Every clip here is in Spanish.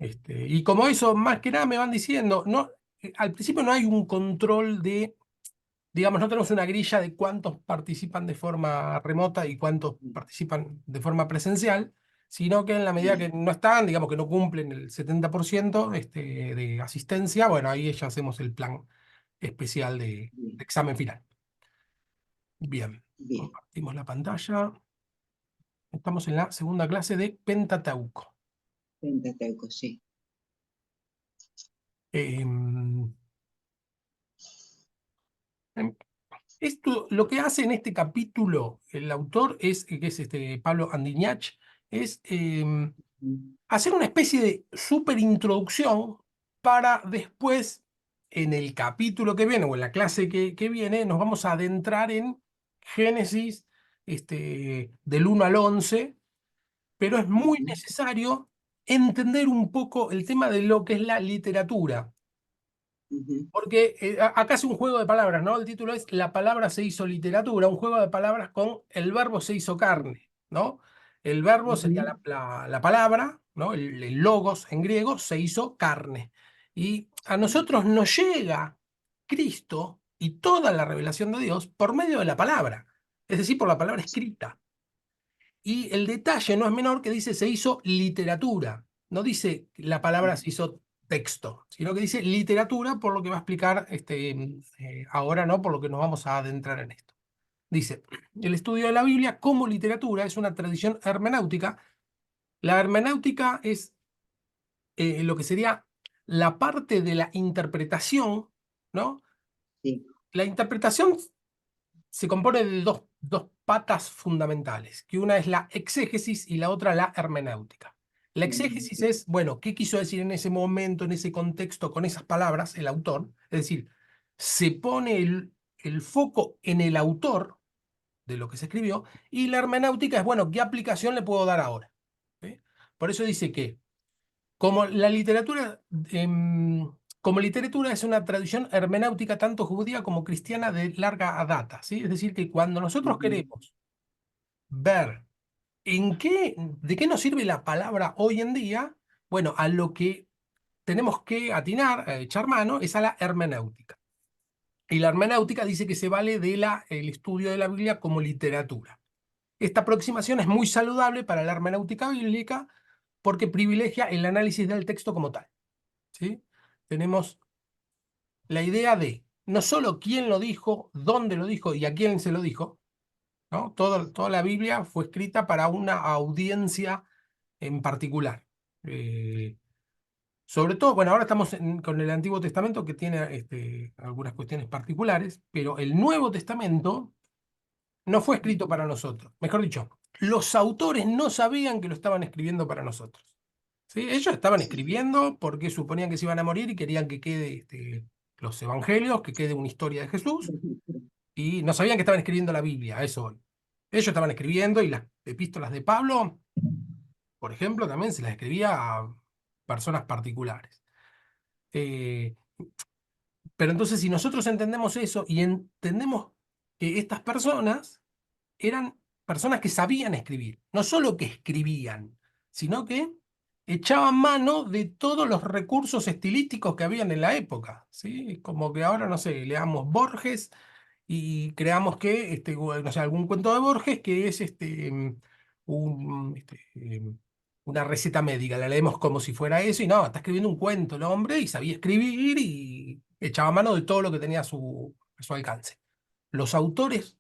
Y como eso, más que nada me van diciendo, no, al principio no hay un control de, digamos, no tenemos una grilla de cuántos participan de forma remota y cuántos participan de forma presencial, sino que en la medida que no están, digamos que no cumplen el 70% de asistencia, bueno, ahí ya hacemos el plan especial de Bien, examen final. Bien, bien. compartimos la pantalla. Estamos en la segunda clase de Pentateuco. Pentateuco, sí. Em, em, Esto, lo que hace en este capítulo el autor es, que es Pablo Andiñach, es hacer una especie de super introducción para después, en el capítulo que viene o en la clase que viene, nos vamos a adentrar en Génesis del 1 al 11, pero es muy Ujú, necesario entender un poco el tema de lo que es la literatura. ujú, Porque acá es un juego de palabras, ¿no? El título es La palabra se hizo literatura, un juego de palabras con el verbo se hizo carne, ¿no? El verbo sería ujú, la palabra, ¿no? El logos en griego se hizo carne. Y a nosotros nos llega Cristo y toda la revelación de Dios por medio de la palabra, es decir, por la palabra escrita. Y el detalle no es menor que dice se hizo literatura. No dice la palabra se hizo texto, sino que dice literatura, por lo que va a explicar ahora, ¿no? Por lo que nos vamos a adentrar en esto. Dice, el estudio de la Biblia como literatura es una tradición hermenéutica. La hermenéutica es lo que sería la parte de la interpretación, ¿no? sí, La interpretación se compone de dos patas fundamentales, que una es la exégesis y la otra la hermenéutica. La exégesis es, bueno, ¿qué quiso decir en ese momento, en ese contexto, con esas palabras, el autor? Es decir, se pone el foco en el autor de lo que se escribió, y la hermenéutica es, bueno, ¿qué aplicación le puedo dar ahora? ¿Sí? Por eso dice que como la literatura, como literatura es una tradición hermenéutica tanto judía como cristiana de larga data, ¿sí? Es decir, que cuando nosotros ujú, queremos ver de qué nos sirve la palabra hoy en día, bueno, a lo que tenemos que atinar, echar mano, es a la hermenéutica. Y la hermenéutica dice que se vale de el estudio de la Biblia como literatura. Esta aproximación es muy saludable para la hermenéutica bíblica porque privilegia el análisis del texto como tal. ¿Sí? Tenemos la idea de no solo quién lo dijo, dónde lo dijo y a quién se lo dijo, ¿no? Toda la Biblia fue escrita para una audiencia en particular. Eh, Sobre todo, bueno, ahora estamos con el Antiguo Testamento que tiene algunas cuestiones particulares, pero el Nuevo Testamento no fue escrito ujú, para nosotros. Mejor dicho, los autores no sabían que lo estaban escribiendo para nosotros. ¿Sí? Ellos estaban sí. escribiendo porque suponían que se iban a morir y querían que quede los evangelios, que quede una historia de Jesús, y no sabían que estaban escribiendo la Biblia, a eso voy. Ellos estaban escribiendo y las epístolas de Pablo, por ejemplo, también se las escribía a personas particulares. Eh, pero entonces, si nosotros entendemos eso y entendemos que estas personas eran personas que sabían escribir, no solo que escribían, sino que echaban mano de todos los recursos estilísticos que habían en la época, ¿sí? Como que ahora, no sé, leamos Borges y creamos que, no sé, algún cuento de Borges que es un, una receta médica, la leemos como si fuera eso, y no, está escribiendo un cuento el hombre y sabía escribir y echaba mano de todo lo que tenía a su alcance. Los autores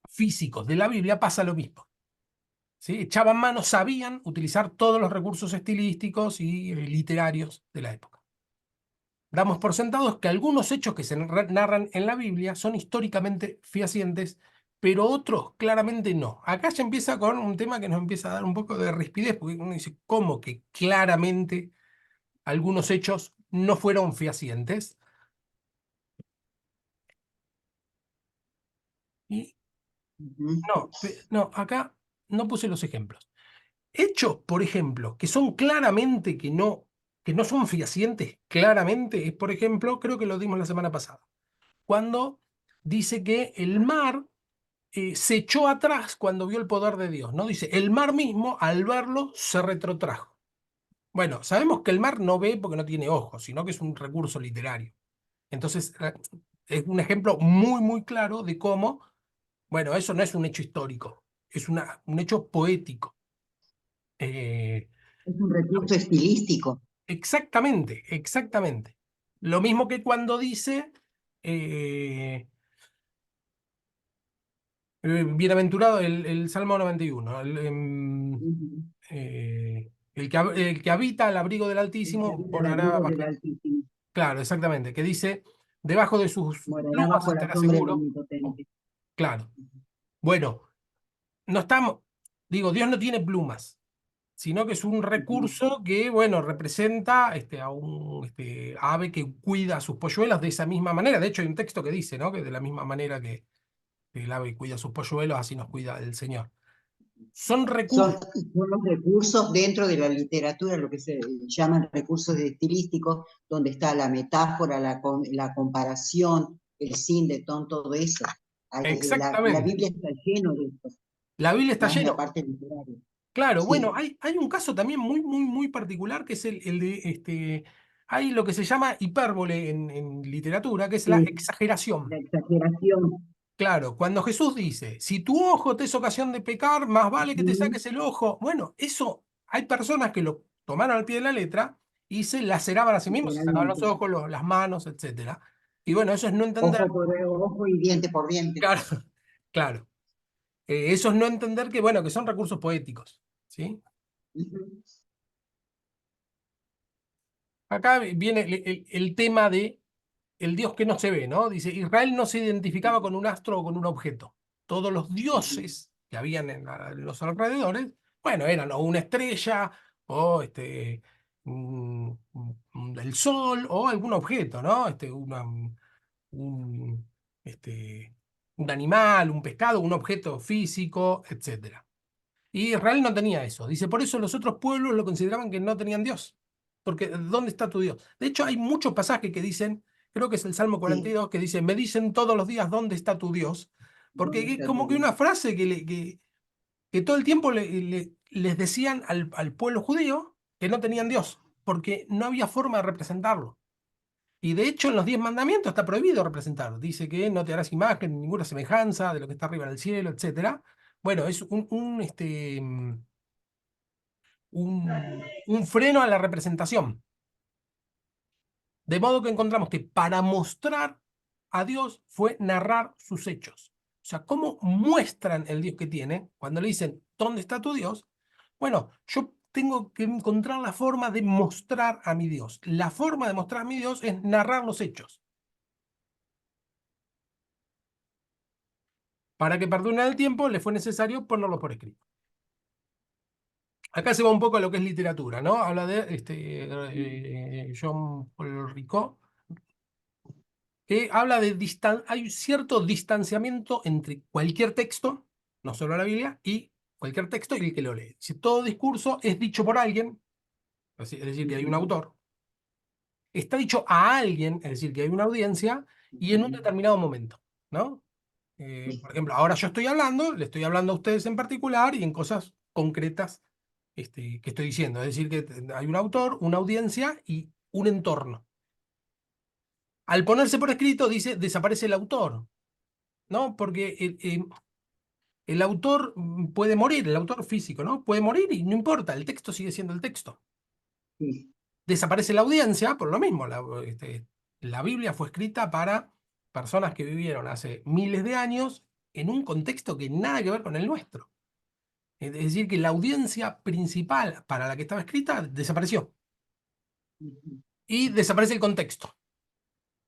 físicos de la Biblia pasa lo mismo. ¿Sí? Echaban mano, sabían utilizar todos los recursos estilísticos y literarios de la época. Damos por sentados que algunos hechos que se narran en la Biblia son históricamente fehacientes, pero otros claramente no. Acá ya empieza con un tema que nos empieza a dar un poco de rispidez, porque uno dice, ¿cómo que claramente algunos hechos no fueron fehacientes? Y Ujú, no, no, acá no puse los ejemplos. Hechos, por ejemplo, que son claramente que no son fehacientes, claramente, es, por ejemplo, creo que lo dimos la semana pasada, cuando dice que el mar se echó atrás cuando vio el poder de Dios, ¿no? Dice, el mar mismo, al verlo, se retrotrajo. Bueno, sabemos que el mar no ve porque no tiene ojos, sino que es un recurso literario. Entonces, es un ejemplo muy, muy claro de cómo, bueno, eso no es un hecho histórico, es un hecho poético. Eh, Es un recurso estilístico. exactamente, exactamente. Lo mismo que cuando dice, eh, bienaventurado, el Salmo 91, Ujú. el que habita al abrigo del El que Altísimo habita el morará abrigo del bajo. Altísimo, Claro, exactamente, que dice, debajo de sus morará plumas bajo la estará sombra del seguro. Oh, Omnipotente. claro. Bueno, no estamos, digo, Dios no tiene plumas, sino que es un Ujú. recurso que, bueno, representa a un ave que cuida a sus polluelos de esa misma manera. De hecho, hay un texto que dice, ¿no? Que de la misma manera que el ave cuida a sus polluelos, así nos cuida el Señor. Son Son, recursos, son los recursos dentro de la literatura, lo que se llaman recursos estilísticos, donde está la metáfora, la comparación, el síndetón, todo eso. La exactamente. Biblia está lleno de esto, La Biblia está más en la lleno. parte literaria. Claro, bueno, Sí, hay un caso también muy, muy, muy particular que es el de, hay lo que se llama hipérbole en literatura, que es la sí, exageración. la exageración. Claro, cuando Jesús dice, si tu ojo te es ocasión de pecar, más vale que te Ujú, saques el ojo. Bueno, eso hay personas que lo tomaron al pie de la letra y se laceraban a sí mismos, se sacaban los literalmente. ojos, las manos, etcétera. Y bueno, eso es no entender, Ojo por ojo y diente por diente. claro, claro, eso es no entender que, bueno, que son recursos poéticos, ¿sí? Ujú, Acá viene el tema de el Dios que no se ve, ¿no? Dice, Israel no se identificaba con un astro o con un objeto. Todos los ujú. dioses que habían en los alrededores, bueno, eran o una estrella o el sol o algún objeto, ¿no? Un, un animal, un pescado, un objeto físico, etcétera. Y Israel no tenía eso. Dice, por eso los otros pueblos lo consideraban que no tenían Dios. Porque, ¿dónde está tu Dios? De hecho, hay muchos pasajes que dicen, creo que es el Salmo Sí, 42, que dice, me dicen todos los días, ¿dónde está tu Dios? Porque ¿dónde es está tu como que Dios? una frase que todo el tiempo les decían al pueblo judío que no tenían Dios, porque no había forma de representarlo. Y de hecho, en los 10 mandamientos está prohibido representarlo. Dice que no te harás imagen, ninguna semejanza de lo que está arriba en el cielo, etcétera. Bueno, es un freno a la representación. De modo que encontramos que para mostrar a Dios fue narrar sus hechos. O sea, ¿cómo muestran el Dios que tiene? Cuando le dicen, ¿dónde está tu Dios? Bueno, yo tengo que encontrar la forma de mostrar a mi Dios. La forma de mostrar a mi Dios es narrar los hechos. Para que perdure el tiempo, le fue necesario ponerlo por escrito. Acá se va un poco a lo que es literatura, ¿no? Habla de Jean Paul Ricot, que habla de hay cierto distanciamiento entre cualquier texto, no solo la Biblia, y cualquier texto y el que lo lee. Si todo discurso es dicho por alguien, es decir, que hay un Ujú, autor, está dicho a alguien, es decir, que hay una audiencia, y en un ujú. determinado momento, ¿no? Sí, Por ejemplo, ahora yo estoy hablando, le estoy hablando a ustedes en particular y en cosas concretas que estoy diciendo. Es decir, que hay un autor, una audiencia y un entorno. Al ponerse por escrito, dice, desaparece el autor, ¿no? Porque el autor puede morir, el autor físico, ¿no? Puede morir y no importa, el texto sigue siendo el texto. sí. Desaparece la audiencia por lo mismo. La Biblia fue escrita para personas que vivieron hace miles de años en un contexto que nada que ver con el nuestro. Es decir, que la audiencia principal para la que estaba escrita desapareció Ujú, y desaparece el contexto.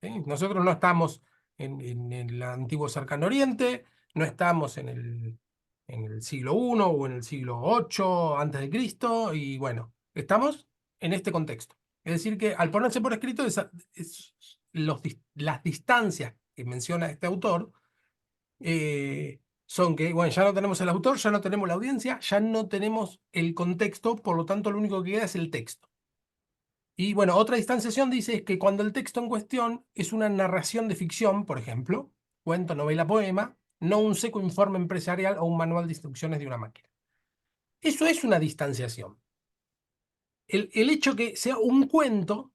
¿Sí? Nosotros no estamos en el antiguo Cercano Oriente, no estamos en el siglo I o en el siglo VIII antes de Cristo, y bueno, estamos en este contexto. Es decir, que al ponerse por escrito, las distancias que menciona este autor son que, bueno, ya no tenemos el autor, ya no tenemos la audiencia, ya no tenemos el contexto, por lo tanto, lo único que queda es el texto. Y bueno, otra distanciación dice es que cuando el texto en cuestión es una narración de ficción, por ejemplo, cuento, novela, poema, no un seco informe empresarial o un manual de instrucciones de una máquina. Eso es una distanciación. el hecho que sea un cuento,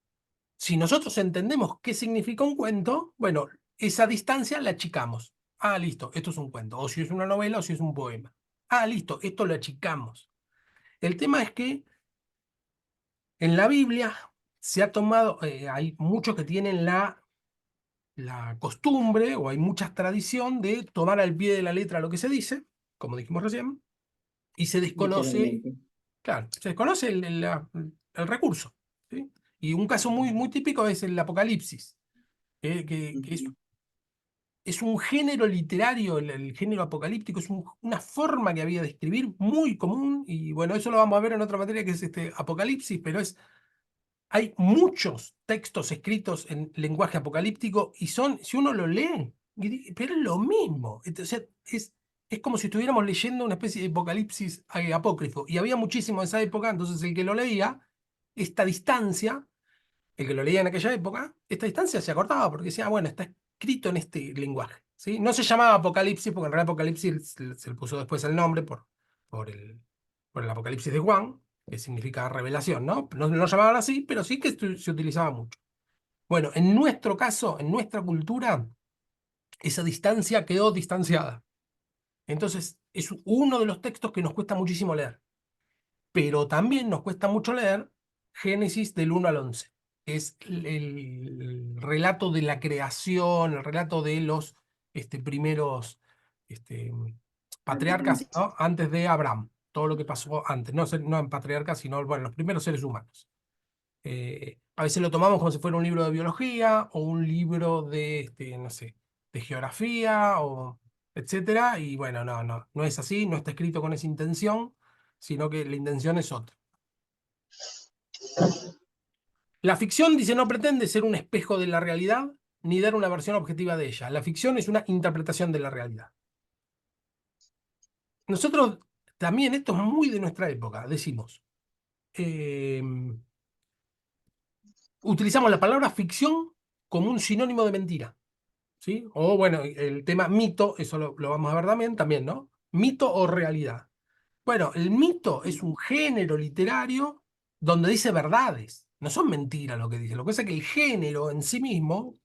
si nosotros entendemos qué significa un cuento, bueno, esa distancia la achicamos. Ah, listo, esto es un cuento. O si es una novela o si es un poema. Ah, listo, esto lo achicamos. El tema es que en la Biblia se ha tomado, hay muchos que tienen la costumbre o hay mucha tradición de tomar al pie de la letra lo que se dice, como dijimos recién, y se desconoce, literalmente. claro, se desconoce el recurso. ¿Sí? Y un caso muy, muy típico es el Apocalipsis, que Ujú. es un género literario, el género apocalíptico, es una forma que había de escribir muy común, y bueno, eso lo vamos a ver en otra materia que es este Apocalipsis, pero hay muchos textos escritos en lenguaje apocalíptico y son, si uno lo lee, pero es lo mismo. Entonces, es como si estuviéramos leyendo una especie de apocalipsis apócrifo. Y había muchísimo en esa época, entonces el que lo leía, esta distancia, el que lo leía en aquella época, esta distancia se acortaba porque decía, bueno, está escrito en este lenguaje. ¿Sí? No se llamaba Apocalipsis, porque en realidad Apocalipsis se le puso después el nombre por por el Apocalipsis de Juan, que significa revelación, ¿no? No lo llamaban así, pero sí que se utilizaba mucho. Bueno, en nuestro caso, en nuestra cultura, esa distancia quedó distanciada. Entonces, es uno de los textos que nos cuesta muchísimo leer. Pero también nos cuesta mucho leer Génesis del 1 al 11. Es el relato de la creación, el relato de los primeros este, patriarcas, Antes. ¿no? Antes de Abraham, todo lo que pasó antes, no en patriarcas, sino bueno, los primeros seres humanos. A veces lo tomamos como si fuera un libro de biología o un libro de, no sé, de geografía o etcétera, y bueno, no es así, no está escrito con esa intención, sino que la intención es otra. La ficción, dice, no pretende ser un espejo de la realidad ni dar una versión objetiva de ella. La ficción es una interpretación de la realidad. Nosotros también, esto es muy de nuestra época, decimos, eh, utilizamos la palabra ficción como un sinónimo de mentira. ¿Sí? O bueno, el tema mito, eso lo vamos a ver también, ¿no? Mito o realidad. Bueno, el mito es un género literario donde dice verdades, no son mentiras lo que dice. Lo que pasa es que el género en sí mismo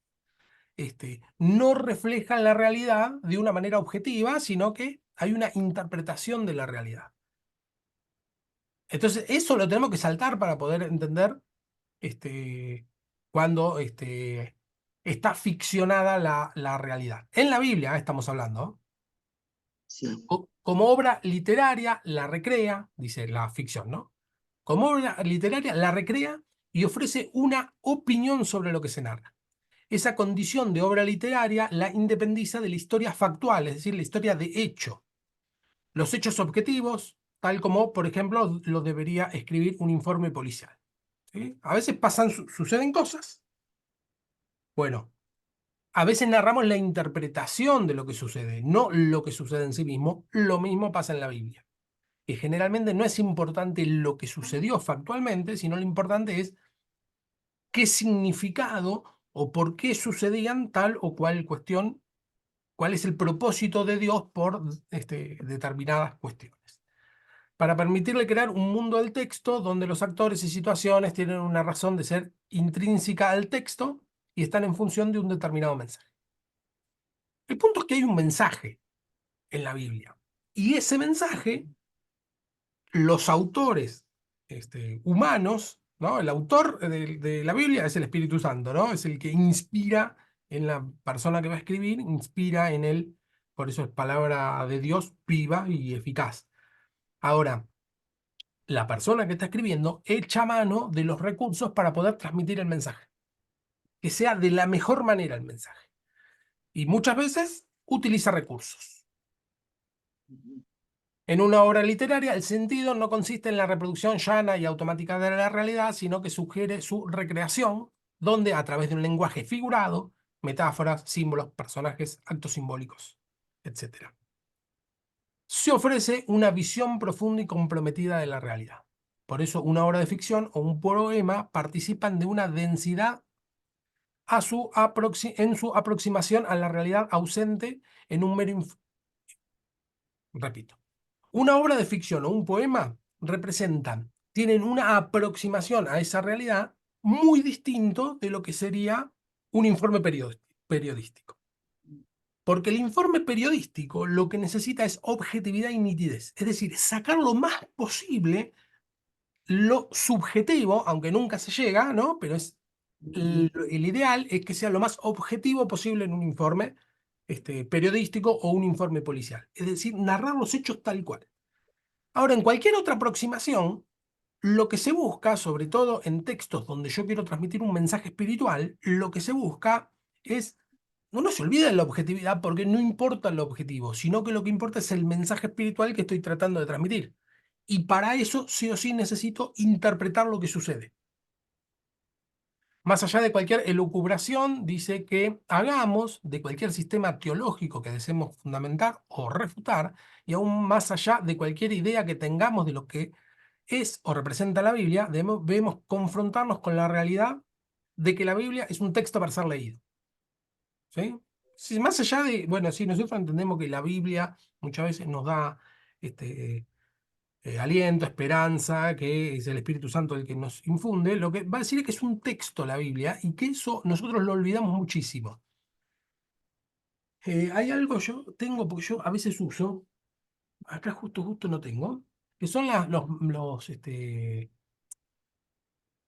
no refleja la realidad de una manera objetiva, sino que hay una interpretación de la realidad. Entonces, eso lo tenemos que saltar para poder entender cuando está ficcionada la realidad. En la Biblia estamos hablando. Sí. Como obra literaria la recrea, dice la ficción, ¿no? Como obra literaria la recrea y ofrece una opinión sobre lo que se narra. Esa condición de obra literaria la independiza de la historia factual, es decir, la historia de hecho. Los hechos objetivos, tal como, por ejemplo, lo debería escribir un informe policial. ¿Sí? A veces suceden cosas. Bueno, a veces narramos la interpretación de lo que sucede, no lo que sucede en sí mismo. Lo mismo pasa en la Biblia. Que generalmente no es importante lo que sucedió factualmente, sino lo importante es qué significado o por qué sucedían tal o cual cuestión, cuál es el propósito de Dios por determinadas cuestiones. Para permitirle crear un mundo del texto donde los actores y situaciones tienen una razón de ser intrínseca al texto y están en función de un determinado mensaje. El punto es que hay un mensaje en la Biblia y ese mensaje los autores humanos, ¿no? El autor de la Biblia es el Espíritu Santo, ¿no? Es el que inspira en la persona que va a escribir, inspira en él, por eso es palabra de Dios viva y eficaz. Ahora, la persona que está escribiendo echa mano de los recursos para poder transmitir el mensaje, que sea de la mejor manera el mensaje. Y muchas veces utiliza recursos. En una obra literaria, el sentido no consiste en la reproducción llana y automática de la realidad, sino que sugiere su recreación, donde a través de un lenguaje figurado, metáforas, símbolos, personajes, actos simbólicos, etc., se ofrece una visión profunda y comprometida de la realidad. Por eso, una obra de ficción o un poema participan de una densidad en su aproximación a la realidad ausente en un mero... Repito. Una obra de ficción o un poema representan tienen una aproximación a esa realidad muy distinto de lo que sería un informe periodístico. Porque el informe periodístico lo que necesita es objetividad y nitidez, es decir, sacar lo más posible lo subjetivo, aunque nunca se llega, ¿no? Pero es el ideal es que sea lo más objetivo posible en un informe periodístico o un informe policial. Es decir, narrar los hechos tal cual. Ahora, en cualquier otra aproximación, lo que se busca, sobre todo en textos donde yo quiero transmitir un mensaje espiritual, lo que se busca es, no se olvide de la objetividad porque no importa el objetivo, sino que lo que importa es el mensaje espiritual que estoy tratando de transmitir. Y para eso, sí o sí, necesito interpretar lo que sucede. Más allá de cualquier elucubración, dice que hagamos de cualquier sistema teológico que deseemos fundamentar o refutar, y aún más allá de cualquier idea que tengamos de lo que es o representa la Biblia, debemos confrontarnos con la realidad de que la Biblia es un texto para ser leído. ¿Sí? Sí, más allá de, bueno, sí, nosotros entendemos que la Biblia muchas veces nos da aliento, esperanza, que es el Espíritu Santo el que nos infunde, lo que va a decir es que es un texto la Biblia y que eso nosotros lo olvidamos muchísimo. Hay algo yo tengo, porque yo a veces uso, acá justo no tengo, que son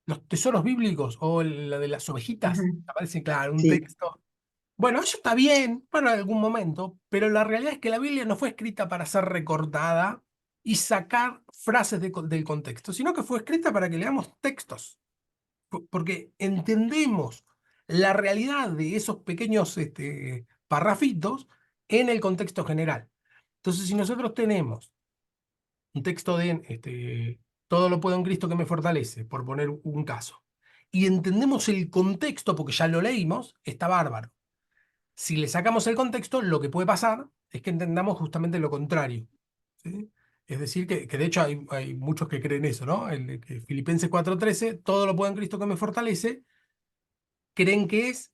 los tesoros bíblicos o la de las ovejitas. Ajá, Aparece, claro, un sí. texto. Bueno, eso está bien para algún momento, pero la realidad es que la Biblia no fue escrita para ser recortada y sacar frases del contexto, sino que fue escrita para que leamos textos, porque entendemos la realidad de esos pequeños parrafitos en el contexto general. Entonces, si nosotros tenemos un texto de todo lo puedo en Cristo que me fortalece, por poner un caso, y entendemos el contexto porque ya lo leímos, está bárbaro. Si le sacamos el contexto, lo que puede pasar es que entendamos justamente lo contrario. ¿Sí? Es decir, que de hecho hay muchos que creen eso, ¿no? Que Filipenses 4:13, todo lo puedo en Cristo que me fortalece, creen que es,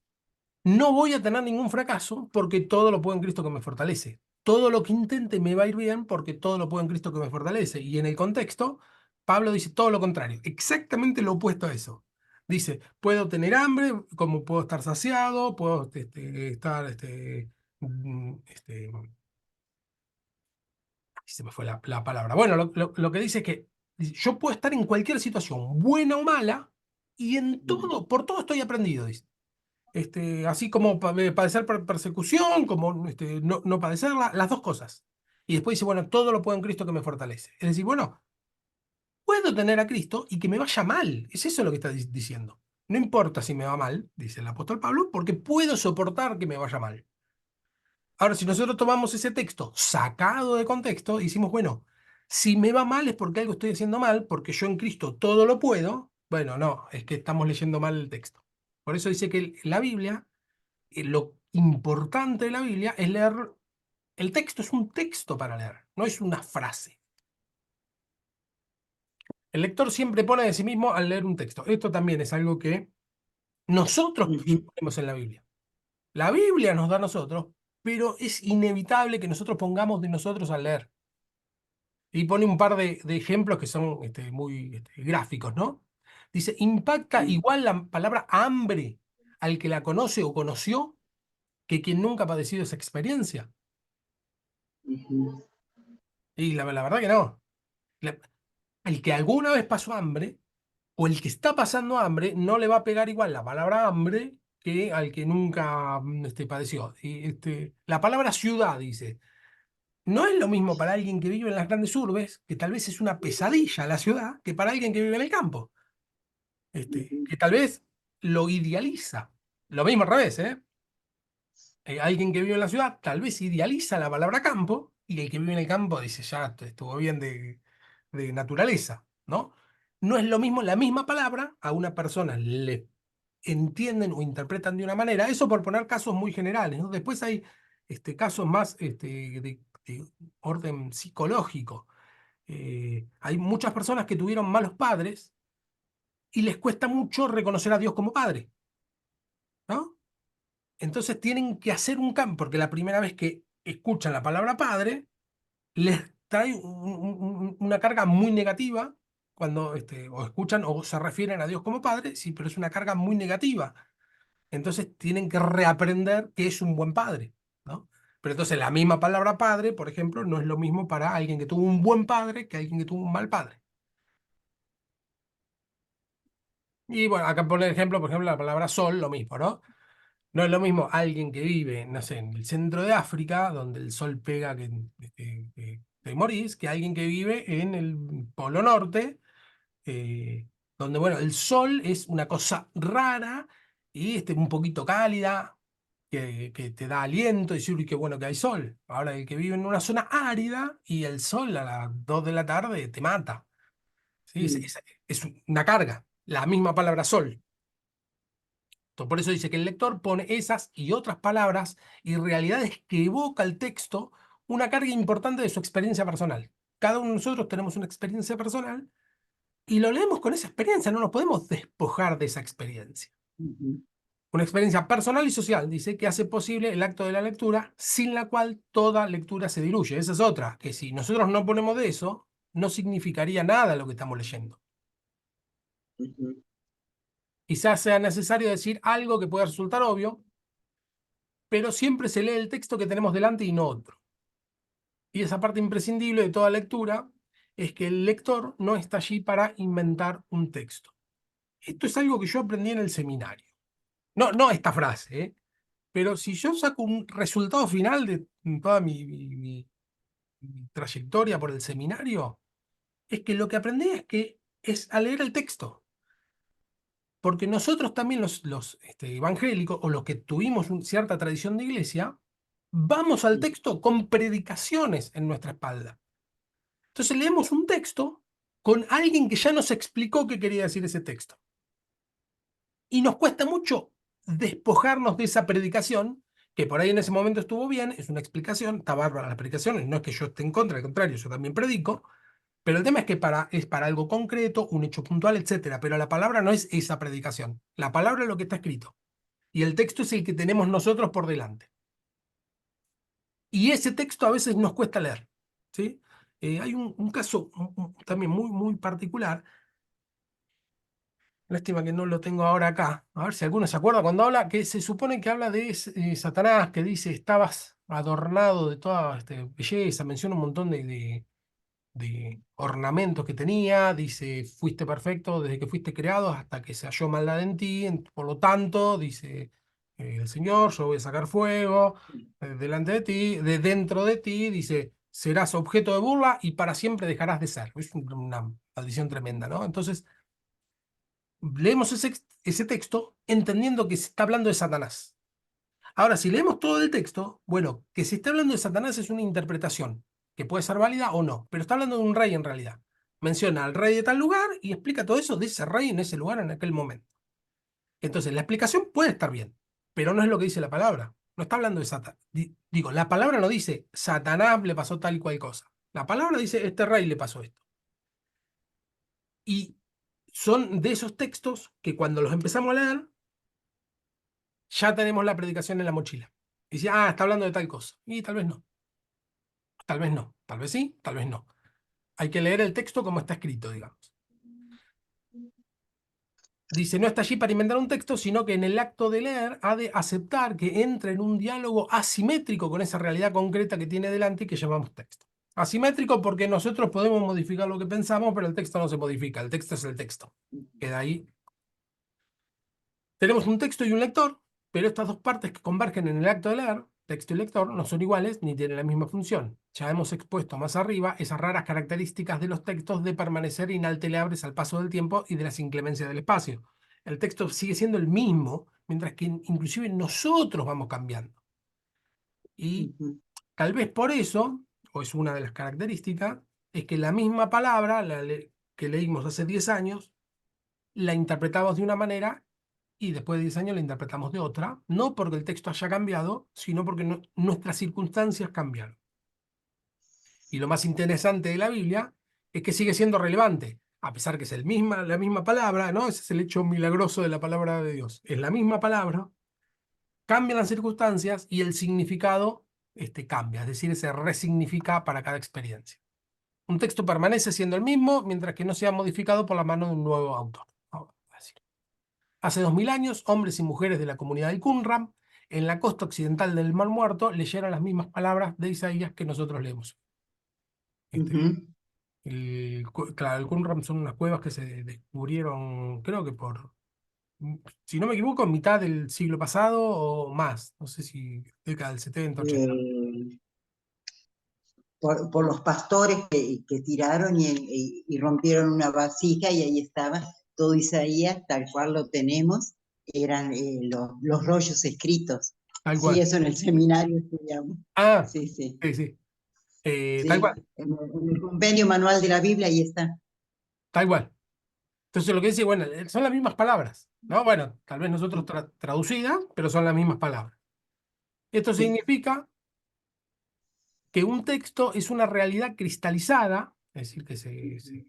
no voy a tener ningún fracaso porque todo lo puedo en Cristo que me fortalece. Todo lo que intente me va a ir bien porque todo lo puedo en Cristo que me fortalece. Y en el contexto, Pablo dice todo lo contrario, exactamente lo opuesto a eso. Dice, puedo tener hambre, como puedo estar saciado, puedo estar, se me fue la palabra. Bueno, lo que dice es que dice, yo puedo estar en cualquier situación, buena o mala, y en todo, por todo estoy aprendido, dice. Así como padecer persecución, como no padecerla, las dos cosas. Y después dice, bueno, todo lo puedo en Cristo que me fortalece. Es decir, bueno, puedo tener a Cristo y que me vaya mal. Es eso lo que está diciendo. No importa si me va mal, dice el apóstol Pablo, porque puedo soportar que me vaya mal. Ahora, si nosotros tomamos ese texto sacado de contexto y decimos, bueno, si me va mal es porque algo estoy haciendo mal, porque yo en Cristo todo lo puedo, bueno, no, es que estamos leyendo mal el texto. Por eso dice que la Biblia, lo importante de la Biblia es leer, el texto es un texto para leer, no es una frase. El lector siempre pone de sí mismo al leer un texto. Esto también es algo que nosotros Ujú, ponemos en la Biblia. La Biblia nos da a nosotros, pero es inevitable que nosotros pongamos de nosotros al leer. Y pone un par de ejemplos que son muy gráficos, ¿no? Dice, impacta sí, igual la palabra hambre al que la conoce o conoció que quien nunca ha padecido esa experiencia. ujú, Y la verdad que no. La- el que alguna vez pasó hambre o el que está pasando hambre no le va a pegar igual la palabra hambre que al que nunca padeció. Y, la palabra ciudad, dice, no es lo mismo para alguien que vive en las grandes urbes, que tal vez es una pesadilla la ciudad, que para alguien que vive en el campo, ujú, que tal vez lo idealiza. Lo mismo al revés, ¿eh? Alguien que vive en la ciudad tal vez idealiza la palabra campo y el que vive en el campo dice, ya estuvo bien de naturaleza, ¿no? No es lo mismo la misma palabra, a una persona le entienden o interpretan de una manera, eso por poner casos muy generales, ¿no? Después hay casos más de orden psicológico. Hay muchas personas que tuvieron malos padres y les cuesta mucho reconocer a Dios como padre, ¿no? Entonces tienen que hacer un cambio, porque la primera vez que escuchan la palabra padre, les trae una carga muy negativa, cuando o escuchan o se refieren a Dios como Padre, sí, pero es una carga muy negativa. Entonces tienen que reaprender qué es un buen padre, ¿no? Pero entonces la misma palabra padre, por ejemplo, no es lo mismo para alguien que tuvo un buen padre que alguien que tuvo un mal padre. Y bueno, acá pone el ejemplo, por ejemplo, la palabra sol, lo mismo, ¿no? No es lo mismo alguien que vive, no sé, en el centro de África, donde el sol pega que te morís, que alguien que vive en el Polo Norte, donde, bueno, el sol es una cosa rara y un poquito cálida, que te da aliento y decir, uy, qué bueno que hay sol. Ahora, el que vive en una zona árida y el sol a las 2 de la tarde te mata. ¿Sí? Mm. Es una carga, la misma palabra sol. Por eso dice que el lector pone esas y otras palabras y realidades que evoca el texto una carga importante de su experiencia personal. Cada uno de nosotros tenemos una experiencia personal y lo leemos con esa experiencia, no nos podemos despojar de esa experiencia. Ujú. Una experiencia personal y social, dice, que hace posible el acto de la lectura, sin la cual toda lectura se diluye. Esa es otra, que si nosotros no ponemos de eso, no significaría nada lo que estamos leyendo. Ujú. Quizás sea necesario decir algo que pueda resultar obvio, pero siempre se lee el texto que tenemos delante y no otro. Y esa parte imprescindible de toda lectura es que el lector no está allí para inventar un texto. Esto es algo que yo aprendí en el seminario. No, no esta frase, ¿eh? Pero si yo saco un resultado final de toda mi trayectoria por el seminario, es que lo que aprendí es a leer el texto. Porque nosotros también los evangélicos o los que tuvimos cierta tradición de iglesia, vamos al texto con predicaciones en nuestra espalda. Entonces leemos un texto con alguien que ya nos explicó qué quería decir ese texto. Y nos cuesta mucho despojarnos de esa predicación, que por ahí en ese momento estuvo bien, es una explicación, está bárbara la predicación, no es que yo esté en contra, al contrario, yo también predico, pero el tema es que es para algo concreto, un hecho puntual, etcétera. Pero la palabra no es esa predicación, la palabra es lo que está escrito, y el texto es el que tenemos nosotros por delante. Y ese texto a veces nos cuesta leer, ¿sí? Hay un caso también muy, muy particular. Lástima que no lo tengo ahora acá. A ver si alguno se acuerda cuando habla, que se supone que habla de Satanás, que dice, estabas adornado de toda belleza, menciona un montón de ornamentos que tenía, dice, fuiste perfecto desde que fuiste creado hasta que se halló maldad en ti, por lo tanto, dice el Señor, yo voy a sacar fuego delante de ti, de dentro de ti, dice, serás objeto de burla y para siempre dejarás de ser. Es una maldición tremenda, ¿no? Entonces leemos ese texto entendiendo que se está hablando de Satanás. Ahora, si leemos todo el texto, bueno, que se esté hablando de Satanás es una interpretación, que puede ser válida o no, pero está hablando de un rey en realidad. Menciona al rey de tal lugar y explica todo eso de ese rey en ese lugar en aquel momento. Entonces, la explicación puede estar bien, pero no es lo que dice la palabra. No está hablando de Satanás. Digo, la palabra no dice Satanás le pasó tal y cual cosa. La palabra dice este rey le pasó esto. Y son de esos textos que cuando los empezamos a leer, ya tenemos la predicación en la mochila. Y dice, ah, está hablando de tal cosa. Y tal vez no, tal vez no, tal vez sí, tal vez no. Hay que leer el texto como está escrito, digamos. Dice, no está allí para inventar un texto, sino que en el acto de leer ha de aceptar que entra en un diálogo asimétrico con esa realidad concreta que tiene delante y que llamamos texto. Asimétrico porque nosotros podemos modificar lo que pensamos, pero el texto no se modifica, el texto es el texto. Queda ahí. Tenemos un texto y un lector, pero estas dos partes que convergen en el acto de leer, texto y lector, no son iguales ni tienen la misma función. Ya hemos expuesto más arriba esas raras características de los textos de permanecer inalterables al paso del tiempo y de las inclemencias del espacio. El texto sigue siendo el mismo, mientras que inclusive nosotros vamos cambiando. Y Ujú. tal vez por eso, o es una de las características, es que la misma palabra que leímos hace 10 años, la interpretamos de una manera y después de 10 años la interpretamos de otra, no porque el texto haya cambiado, sino porque nuestras circunstancias cambiaron. Y lo más interesante de la Biblia es que sigue siendo relevante, a pesar que es la misma palabra, ¿no? Ese es el hecho milagroso de la palabra de Dios. Es la misma palabra, cambian las circunstancias y el significado cambia, es decir, se resignifica para cada experiencia. Un texto permanece siendo el mismo mientras que no sea modificado por la mano de un nuevo autor. Vamos a decir. Hace 2000 años, hombres y mujeres de la comunidad del Qumran, en la costa occidental del Mar Muerto, leyeron las mismas palabras de Isaías que nosotros leemos. Ujú. Claro, el Qumran son unas cuevas que se descubrieron, creo que si no me equivoco, en mitad del siglo pasado o más. No sé si década del 70, 80. Eh, por los pastores que tiraron y rompieron una vasija y ahí estaba todo Isaías, tal cual lo tenemos, eran los rollos escritos. Tal Sí, cual. eso en el seminario estudiamos. Ah, Sí, sí, sí, sí. Tal cual, sí. En el compendio manual de la Biblia ahí está. tal cual. Entonces lo que dice, bueno, son las mismas palabras, ¿no? Bueno, tal vez nosotros traducidas, pero son las mismas palabras. Esto Sí, significa que un texto es una realidad cristalizada, es decir, que se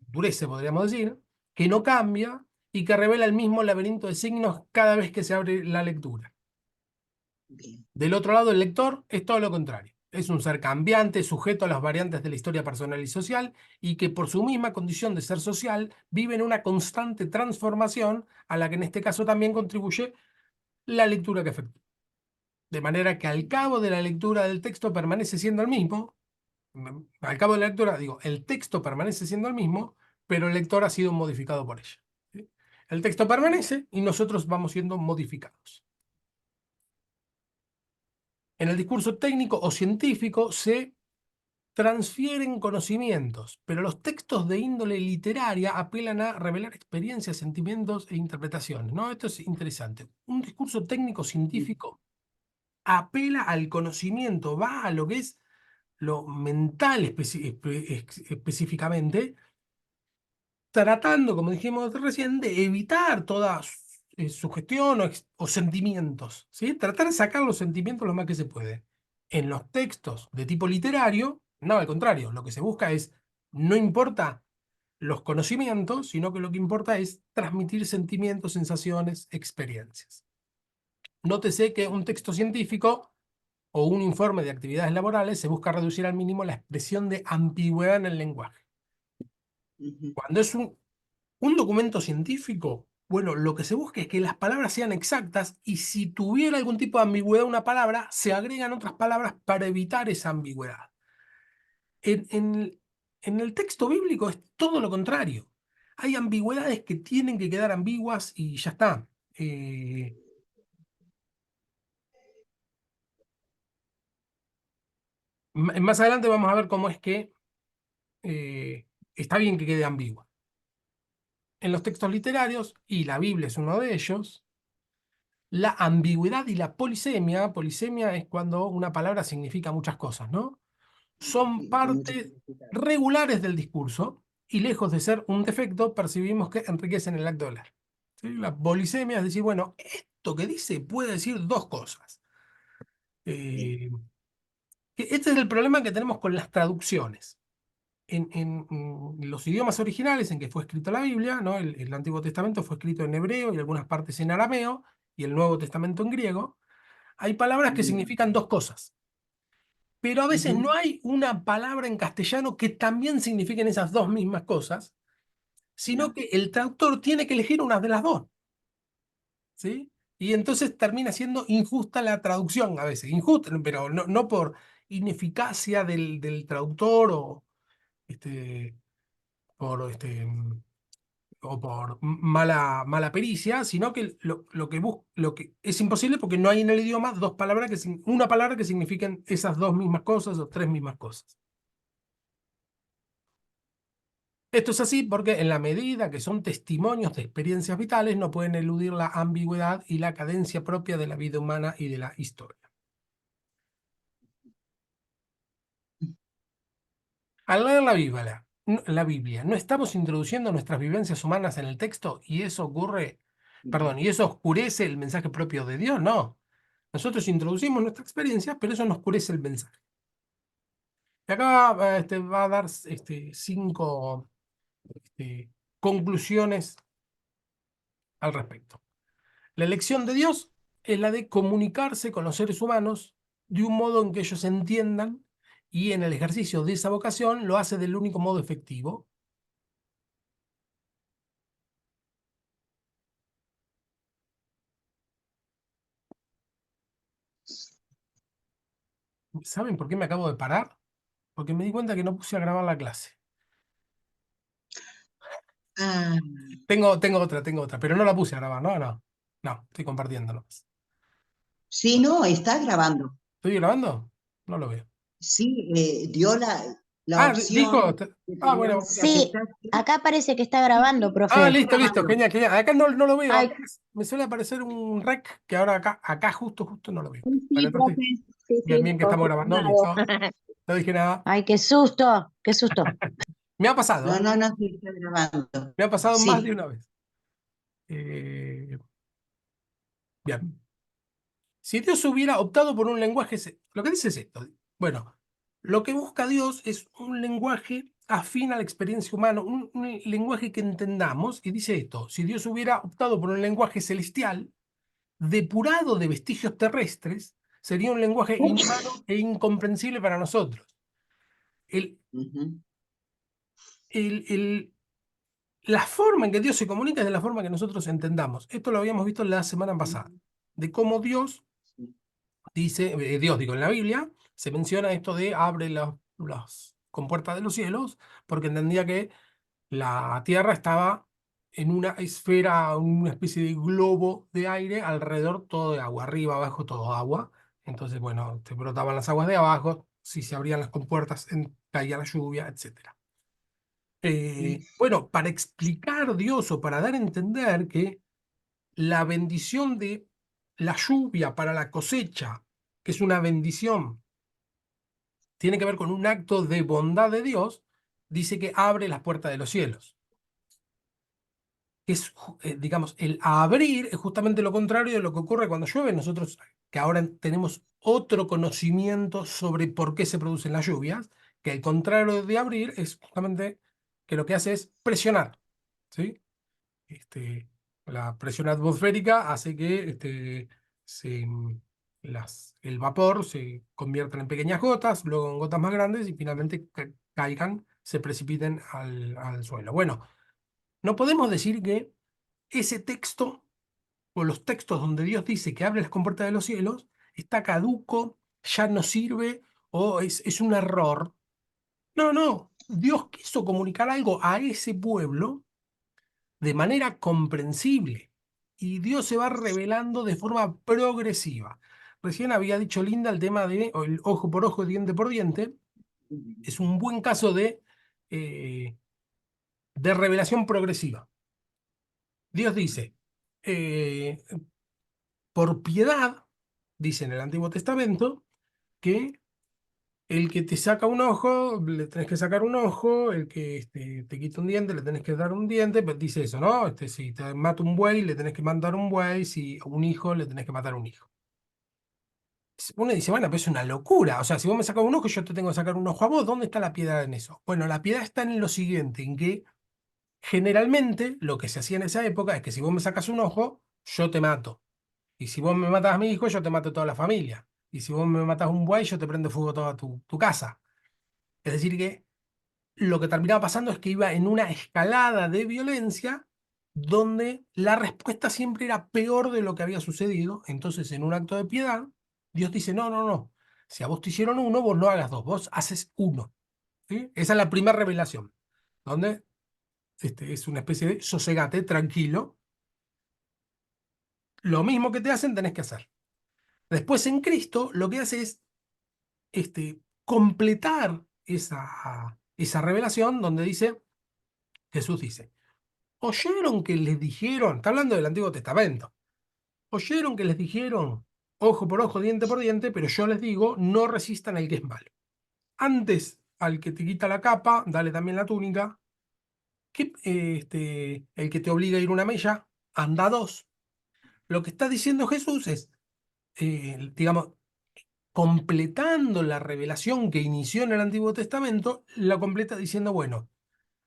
endurece, podríamos decir, que no cambia y que revela el mismo laberinto de signos cada vez que se abre la lectura. bien. Del otro lado, el lector es todo lo contrario. Es un ser cambiante, sujeto a las variantes de la historia personal y social, y que por su misma condición de ser social vive en una constante transformación a la que en este caso también contribuye la lectura que efectúa. De manera que al cabo de la lectura del texto permanece siendo el mismo. Al cabo de la lectura, digo, el texto permanece siendo el mismo, pero el lector ha sido modificado por ella. ¿Sí? El texto permanece y nosotros vamos siendo modificados. En el discurso técnico o científico se transfieren conocimientos, pero los textos de índole literaria apelan a revelar experiencias, sentimientos e interpretaciones, ¿no? Esto es interesante. Un discurso técnico científico apela al conocimiento, va a lo que es lo mental específicamente, tratando, como dijimos recién, de evitar toda sugestión o sentimientos, ¿sí? Tratar de sacar los sentimientos lo más que se puede. En los textos de tipo literario, no, al contrario, lo que se busca es, no importa los conocimientos, sino que lo que importa es transmitir sentimientos, sensaciones, experiencias. Nótese que un texto científico o un informe de actividades laborales se busca reducir al mínimo la expresión de ambigüedad en el lenguaje. Ujú. Cuando es un documento científico, bueno, lo que se busca es que las palabras sean exactas y si tuviera algún tipo de ambigüedad una palabra, se agregan otras palabras para evitar esa ambigüedad. En, en- en el texto bíblico es todo lo contrario. Hay ambigüedades que tienen que quedar ambiguas y ya está. Más adelante vamos a ver cómo es que está bien que quede ambigua. En los textos literarios, y la Biblia es uno de ellos, la ambigüedad y la polisemia es cuando una palabra significa muchas cosas, ¿no? Son Sí, tiene mucho partes significado. regulares del discurso y lejos de ser un defecto, percibimos que enriquecen el acto de hablar. ¿Sí? La polisemia es decir, bueno, esto que dice puede decir dos cosas. Sí. Eh, este es el problema que tenemos con las traducciones. Los idiomas originales en que fue escrita la Biblia, ¿no? El Antiguo Testamento fue escrito en hebreo y algunas partes en arameo, y el Nuevo Testamento en griego. Hay palabras que Bien. significan dos cosas, pero a veces Ujú. no hay una palabra en castellano que también signifiquen esas dos mismas cosas, sino No. que el traductor tiene que elegir una de las dos, ¿sí? Y entonces termina siendo injusta la traducción a veces, injusta, pero no por ineficacia del traductor o este, por o por mala pericia, sino que lo que es imposible porque no hay en el idioma dos palabras una palabra que signifiquen esas dos mismas cosas o tres mismas cosas. Esto es así porque en la medida que son testimonios de experiencias vitales, no pueden eludir la ambigüedad y la cadencia propia de la vida humana y de la historia. Al leer la Biblia, no estamos introduciendo nuestras vivencias humanas en el texto y eso Ujú. y eso oscurece el mensaje propio de Dios, no. Nosotros introducimos nuestra experiencia, pero eso no oscurece el mensaje. Y acá va a dar cinco este, conclusiones al respecto. La elección de Dios es la de comunicarse con los seres humanos de un modo en que ellos entiendan y en el ejercicio de esa vocación lo hace del único modo efectivo. ¿Saben por qué me acabo de parar? Porque me di cuenta que no puse a grabar la clase. Ah, Tengo otra, pero no la puse a grabar, no, no. No, estoy compartiéndolo. sí, no, está grabando. ¿Estoy grabando? No lo veo. Sí, dio la Ah, dijo. opción que Ah, teníamos bueno. que Sí, aceptar. acá parece que está Sí, grabando, sí, Ah, profe. está listo, listo, grabando. genial, genial. Acá no lo veo. Ay, Me suele aparecer un rec que ahora acá justo no lo veo. sí, Bueno, sí, entonces, profe. Sí, bien, sí, bien que estamos grabando, confirmado. listo. No dije nada. Ay, qué susto, qué susto. Me ha pasado, No, ¿eh? no, no, sí, está grabando. Me ha pasado más de Sí. una vez. Eh, bien. Si Dios hubiera optado por un lenguaje, lo que dice es esto. Bueno, lo que busca Dios es un lenguaje afín a la experiencia humana, un lenguaje que entendamos. Y dice esto, si Dios hubiera optado por un lenguaje celestial, depurado de vestigios terrestres, sería un lenguaje inhumano e incomprensible para nosotros. El, Ujú, el, el- la forma en que Dios se comunica es de la forma que nosotros entendamos. Esto lo habíamos visto la semana pasada, ujú, de cómo Dios sí, dice, Dios, digo, en la Biblia se menciona esto de abre las compuertas de los cielos, porque entendía que la tierra estaba en una esfera, una especie de globo de aire, alrededor todo de agua, arriba, abajo, todo agua. Entonces, bueno, se brotaban las aguas de abajo, si se abrían las compuertas, caía la lluvia, etcétera. sí, Bueno, para explicar Dios o para dar a entender que la bendición de la lluvia para la cosecha, que es una bendición, tiene que ver con un acto de bondad de Dios, dice que abre las puertas de los cielos. Es, digamos, el abrir es justamente lo contrario de lo que ocurre cuando llueve. Nosotros, que ahora tenemos otro conocimiento sobre por qué se producen las lluvias, que el contrario de abrir es justamente que lo que hace es presionar, ¿sí? La presión atmosférica hace que se, el vapor se convierta en pequeñas gotas, luego en gotas más grandes y finalmente caigan, se precipiten al suelo. Bueno, no podemos decir que ese texto o los textos donde Dios dice que abre las compuertas de los cielos está caduco, ya no sirve o es un error. No, no. Dios quiso comunicar algo a ese pueblo de manera comprensible y Dios se va revelando de forma progresiva. Recién había dicho Linda el tema de el ojo por ojo, diente por diente. Es un buen caso eh, de revelación progresiva. Dios dice, eh, por piedad, dice en el Antiguo Testamento, que el que te saca un ojo, le tenés que sacar un ojo, el que te quita un diente, le tenés que dar un diente, pues dice eso, ¿no? Si te mata un buey, le tenés que mandar un buey, si a un hijo, le tenés que matar un hijo. Uno dice, bueno, pues es una locura, o sea, si vos me sacas un ojo, yo te tengo que sacar un ojo a vos, ¿dónde está la piedad en eso? Bueno, la piedad está en lo siguiente, en que generalmente lo que se hacía en esa época es que si vos me sacas un ojo, yo te mato. Y si vos me matas a mi hijo, yo te mato a toda la familia. Y si vos me matas a un buey, yo te prendo fuego toda tu casa. Es decir, que lo que terminaba pasando es que iba en una escalada de violencia donde la respuesta siempre era peor de lo que había sucedido. Entonces, en un acto de piedad, Dios dice, no, no, no. Si a vos te hicieron uno, vos no hagas dos, vos haces uno. ¿Sí? Esa es la primera revelación, donde es una especie de sosegate, tranquilo. Lo mismo que te hacen, tenés que hacer. Después en Cristo lo que hace es completar esa revelación donde dice, Jesús dice, oyeron que les dijeron, está hablando del Antiguo Testamento, oyeron que les dijeron ojo por ojo, diente por diente, pero yo les digo, no resistan al que es malo. Antes al que te quita la capa, dale también la túnica, el que te obliga a ir una milla, anda dos. Lo que está diciendo Jesús es, digamos, completando la revelación que inició en el Antiguo Testamento, la completa diciendo, bueno,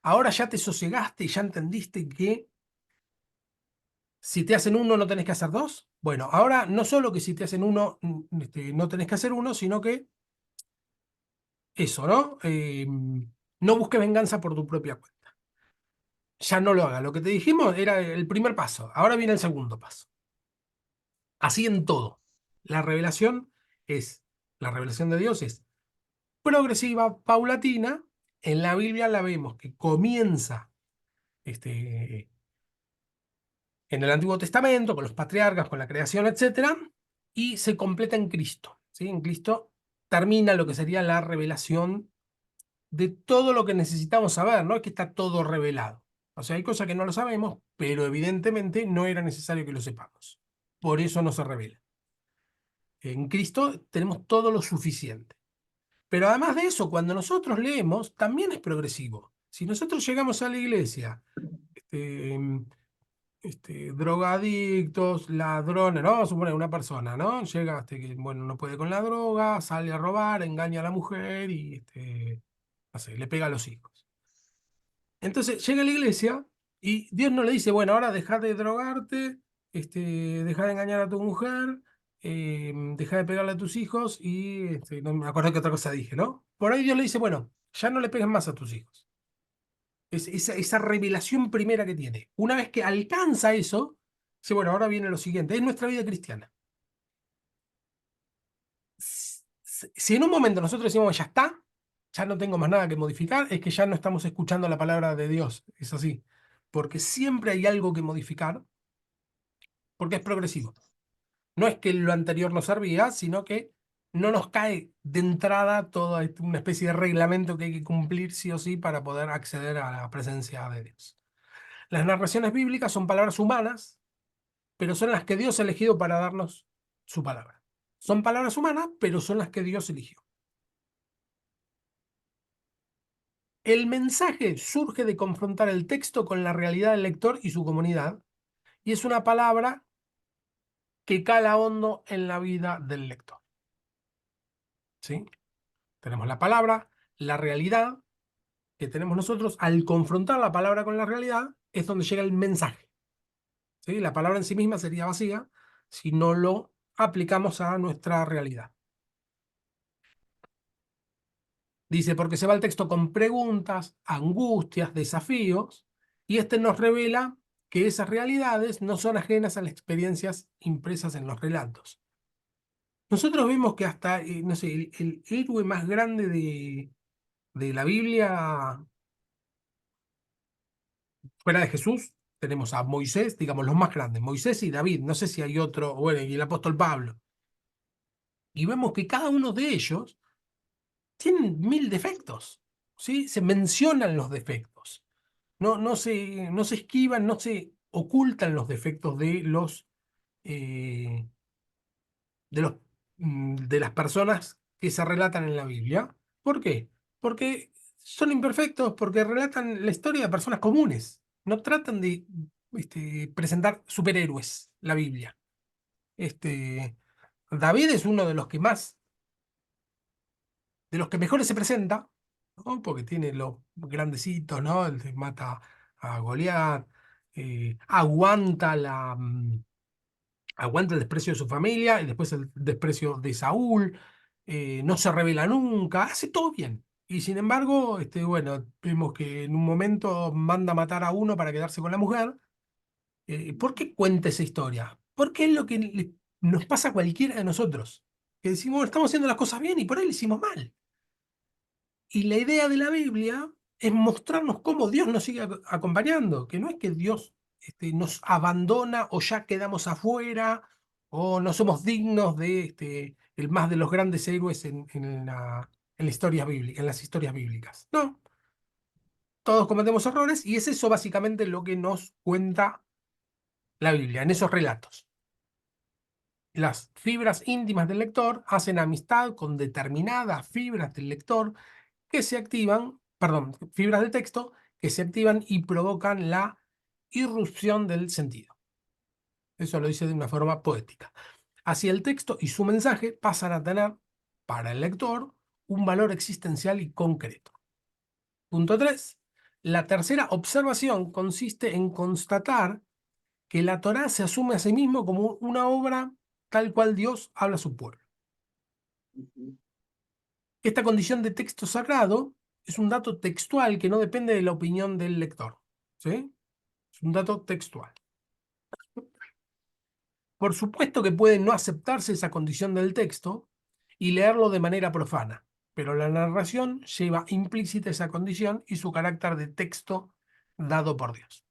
ahora ya te sosegaste y ya entendiste que si te hacen uno no tenés que hacer dos. Bueno, ahora no solo que si te hacen uno no tenés que hacer uno, sino que eso, ¿no? No busques venganza por tu propia cuenta. Ya no lo hagas. Lo que te dijimos era el primer paso. Ahora viene el segundo paso. Así en todo. La revelación la revelación de Dios es progresiva, paulatina. En la Biblia la vemos que comienza en el Antiguo Testamento, con los patriarcas, con la creación, etcétera, y se completa en Cristo, ¿sí? En Cristo termina lo que sería la revelación de todo lo que necesitamos saber, no es que está todo revelado. O sea, hay cosas que no lo sabemos, pero evidentemente no era necesario que lo sepamos. Por eso no se revela. En Cristo tenemos todo lo suficiente. Pero además de eso, cuando nosotros leemos, también es progresivo. Si nosotros llegamos a la iglesia, este, drogadictos, ladrones, ¿no? Vamos a suponer una persona, ¿no? Llega, que, bueno, no puede con la droga, sale a robar, engaña a la mujer y, no sé, le pega a los hijos. Entonces llega a la iglesia y Dios no le dice, bueno, ahora deja de drogarte, deja de engañar a tu mujer, deja de pegarle a tus hijos y, no me acuerdo qué otra cosa dije, ¿no? Por ahí Dios le dice, bueno, ya no le pegues más a tus hijos. Esa revelación primera que tiene. Una vez que alcanza eso, dice, bueno, ahora viene lo siguiente, es nuestra vida cristiana. Si en un momento nosotros decimos, ya está, ya no tengo más nada que modificar, es que ya no estamos escuchando la palabra de Dios, es así. Porque siempre hay algo que modificar, porque es progresivo. No es que lo anterior no servía, sino que no nos cae de entrada toda una especie de reglamento que hay que cumplir sí o sí para poder acceder a la presencia de Dios. Las narraciones bíblicas son palabras humanas, pero son las que Dios ha elegido para darnos su palabra. Son palabras humanas, pero son las que Dios eligió. El mensaje surge de confrontar el texto con la realidad del lector y su comunidad, y es una palabra que cala hondo en la vida del lector. ¿Sí? Tenemos la palabra, la realidad que tenemos nosotros. Al confrontar la palabra con la realidad es donde llega el mensaje. ¿Sí? La palabra en sí misma sería vacía si no lo aplicamos a nuestra realidad. Dice, porque se va el texto con preguntas, angustias, desafíos, y nos revela que esas realidades no son ajenas a las experiencias impresas en los relatos. Nosotros vemos que hasta, no sé, el héroe más grande de la Biblia, fuera de Jesús, tenemos a Moisés, digamos, los más grandes, Moisés y David, no sé si hay otro, bueno, y el apóstol Pablo. Y vemos que cada uno de ellos tienen 1000 defectos, ¿sí? Se mencionan los defectos. No se esquivan, no se ocultan los defectos eh, de las personas que se relatan en la Biblia. ¿Por qué? Porque son imperfectos, porque relatan la historia de personas comunes. No tratan de presentar superhéroes, la Biblia. David es uno de los que mejores se presenta, ¿no? Porque tiene los grandecitos, ¿no? Él mata a Goliat, aguanta el desprecio de su familia y después el desprecio de Saúl, no se revela nunca, hace todo bien. Y sin embargo, bueno, vemos que en un momento manda a matar a uno para quedarse con la mujer. ¿Por qué cuenta esa historia? Porque es lo que nos pasa a cualquiera de nosotros, que decimos, "Bueno, estamos haciendo las cosas bien y por ahí lo hicimos mal". Y la idea de la Biblia es mostrarnos cómo Dios nos sigue acompañando, que no es que Dios nos abandona o ya quedamos afuera o no somos dignos de el más de los grandes héroes en la historia bíblica, en las historias bíblicas. No, todos cometemos errores y es eso básicamente lo que nos cuenta la Biblia, en esos relatos. Las fibras íntimas del lector hacen amistad con determinadas fibras del lector que se activan, perdón, fibras de texto que se activan y provocan la irrupción del sentido. Eso lo dice de una forma poética. Así el texto y su mensaje pasan a tener, para el lector, un valor existencial y concreto. Punto 3. La tercera observación consiste en constatar que la Torá se asume a sí mismo como una obra tal cual Dios habla a su pueblo. Esta condición de texto sagrado es un dato textual que no depende de la opinión del lector. ¿Sí? Es un dato textual. Por supuesto que puede no aceptarse esa condición del texto y leerlo de manera profana, pero la narración lleva implícita esa condición y su carácter de texto dado por Dios.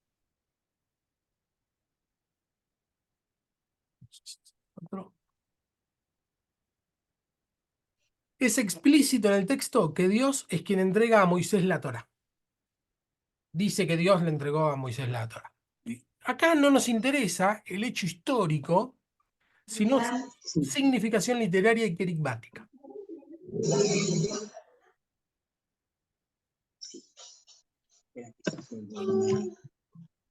Es explícito en el texto que Dios es quien entrega a Moisés la Torá. Dice que Dios le entregó a Moisés la Torá. Y acá no nos interesa el hecho histórico, sino su Sí. significación literaria y querigmática.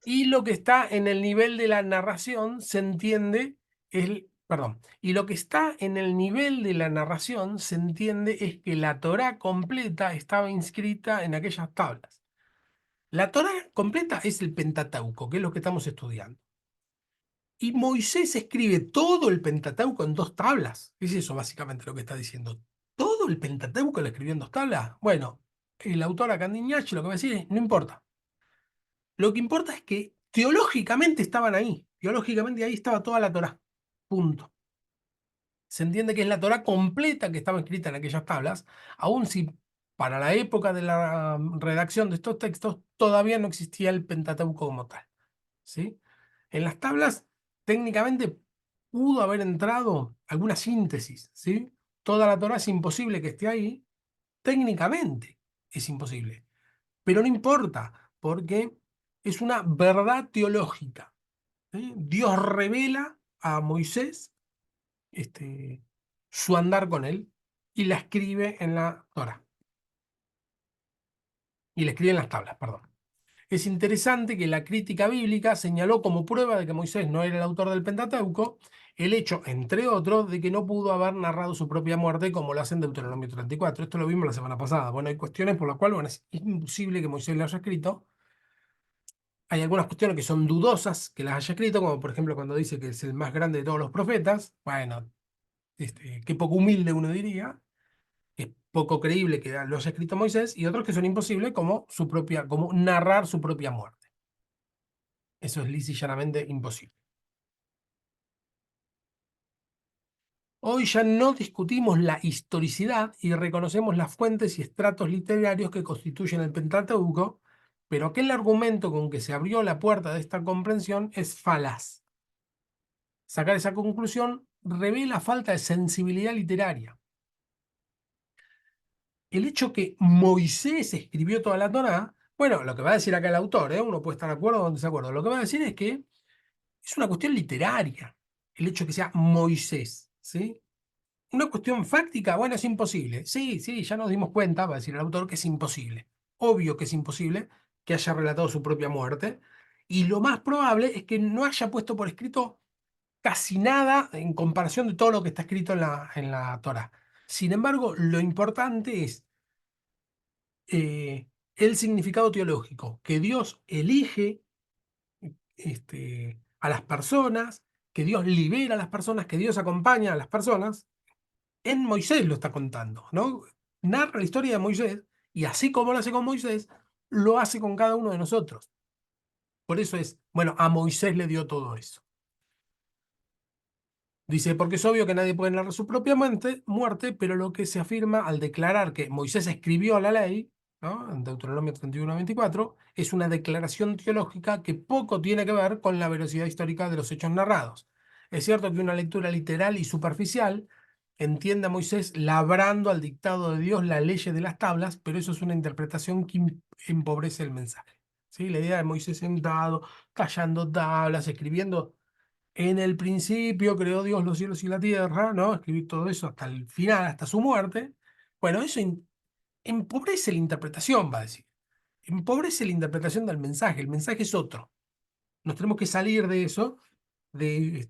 Y lo que está en el nivel de la narración se entiende, y lo que está en el nivel de la narración se entiende es que la Torá completa estaba inscrita en aquellas tablas. La Torá completa es el Pentateuco, que es lo que estamos estudiando. Y Moisés escribe todo el Pentateuco en 2 tablas. Es eso básicamente lo que está diciendo. ¿Todo el Pentateuco lo escribió en 2 tablas? Bueno, el autor acá en Iñachi lo que va a decir es, no importa. Lo que importa es que teológicamente estaban ahí. Teológicamente ahí estaba toda la Torá. Punto. Se entiende que es la Torá completa que estaba escrita en aquellas tablas, aun si para la época de la redacción de estos textos todavía no existía el Pentateuco como tal. ¿Sí? En las tablas técnicamente pudo haber entrado alguna síntesis. ¿Sí? Toda la Torá es imposible que esté ahí. Técnicamente es imposible. Pero no importa, porque es una verdad teológica. ¿Sí? Dios revela a Moisés su andar con él y la escribe en la Torá. Y la escribe en las tablas, perdón. Es interesante que la crítica bíblica señaló como prueba de que Moisés no era el autor del Pentateuco el hecho, entre otros, de que no pudo haber narrado su propia muerte como lo hace en Deuteronomio 34. Esto lo vimos la semana pasada. Bueno, hay cuestiones por las cuales bueno, es imposible que Moisés lo haya escrito. Hay algunas cuestiones que son dudosas que las haya escrito, como por ejemplo cuando dice que es el más grande de todos los profetas. Bueno, qué poco humilde uno diría. Es poco creíble que lo haya escrito Moisés, y otros que son imposibles, como como narrar su propia muerte. Eso es lisa y llanamente imposible. Hoy ya no discutimos la historicidad y reconocemos las fuentes y estratos literarios que constituyen el Pentateuco, pero aquel argumento con que se abrió la puerta de esta comprensión es falaz. Sacar esa conclusión revela falta de sensibilidad literaria. El hecho que Moisés escribió toda la Torá, bueno, lo que va a decir acá el autor, uno puede estar de acuerdo o en desacuerdo, lo que va a decir es que es una cuestión literaria, el hecho que sea Moisés, ¿sí? Una cuestión fáctica, bueno, es imposible. Sí, sí, ya nos dimos cuenta, va a decir el autor, que es imposible. Obvio que es imposible que haya relatado su propia muerte, y lo más probable es que no haya puesto por escrito casi nada en comparación de todo lo que está escrito en la Torá. Sin embargo, lo importante es el significado teológico, que Dios elige a las personas, que Dios libera a las personas, que Dios acompaña a las personas. En Moisés lo está contando, ¿no? Narra la historia de Moisés y así como lo hace con Moisés, lo hace con cada uno de nosotros. Por eso es, bueno, a Moisés le dio todo eso. Dice, porque es obvio que nadie puede narrar su propia muerte, pero lo que se afirma al declarar que Moisés escribió la ley, ¿no? En Deuteronomio 31-24, es una declaración teológica que poco tiene que ver con la veracidad histórica de los hechos narrados. Es cierto que una lectura literal y superficial entiende a Moisés labrando al dictado de Dios las leyes de las tablas, pero eso es una interpretación que empobrece el mensaje. ¿Sí? La idea de Moisés sentado, tallando tablas, escribiendo en el principio creó Dios los cielos y la tierra, ¿no? Escribir todo eso hasta el final, hasta su muerte. Bueno, eso empobrece la interpretación, va a decir. Empobrece la interpretación del mensaje. El mensaje es otro. Nos tenemos que salir de eso, de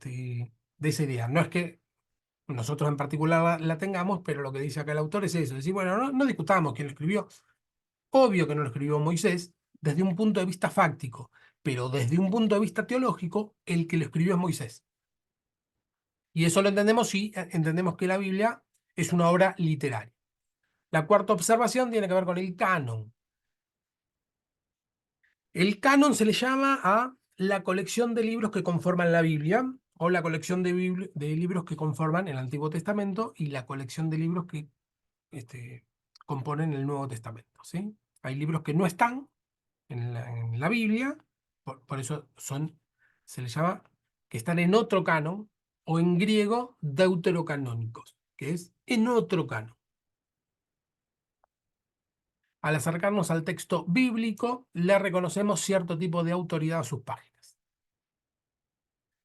esa idea. No es que nosotros en particular la tengamos, pero lo que dice acá el autor es eso. Es decir, bueno, no discutamos quién lo escribió. Obvio que no lo escribió Moisés desde un punto de vista fáctico, pero desde un punto de vista teológico, el que lo escribió es Moisés. Y eso lo entendemos si entendemos que la Biblia es una obra literaria. La cuarta observación tiene que ver con el canon. El canon se le llama a la colección de libros que conforman la Biblia, o la colección de libros que conforman el Antiguo Testamento y la colección de libros que componen el Nuevo Testamento, ¿sí? Hay libros que no están en la Biblia, por eso se les llama que están en otro canon, o en griego deuterocanónicos, que es en otro canon. Al acercarnos al texto bíblico, le reconocemos cierto tipo de autoridad a sus páginas.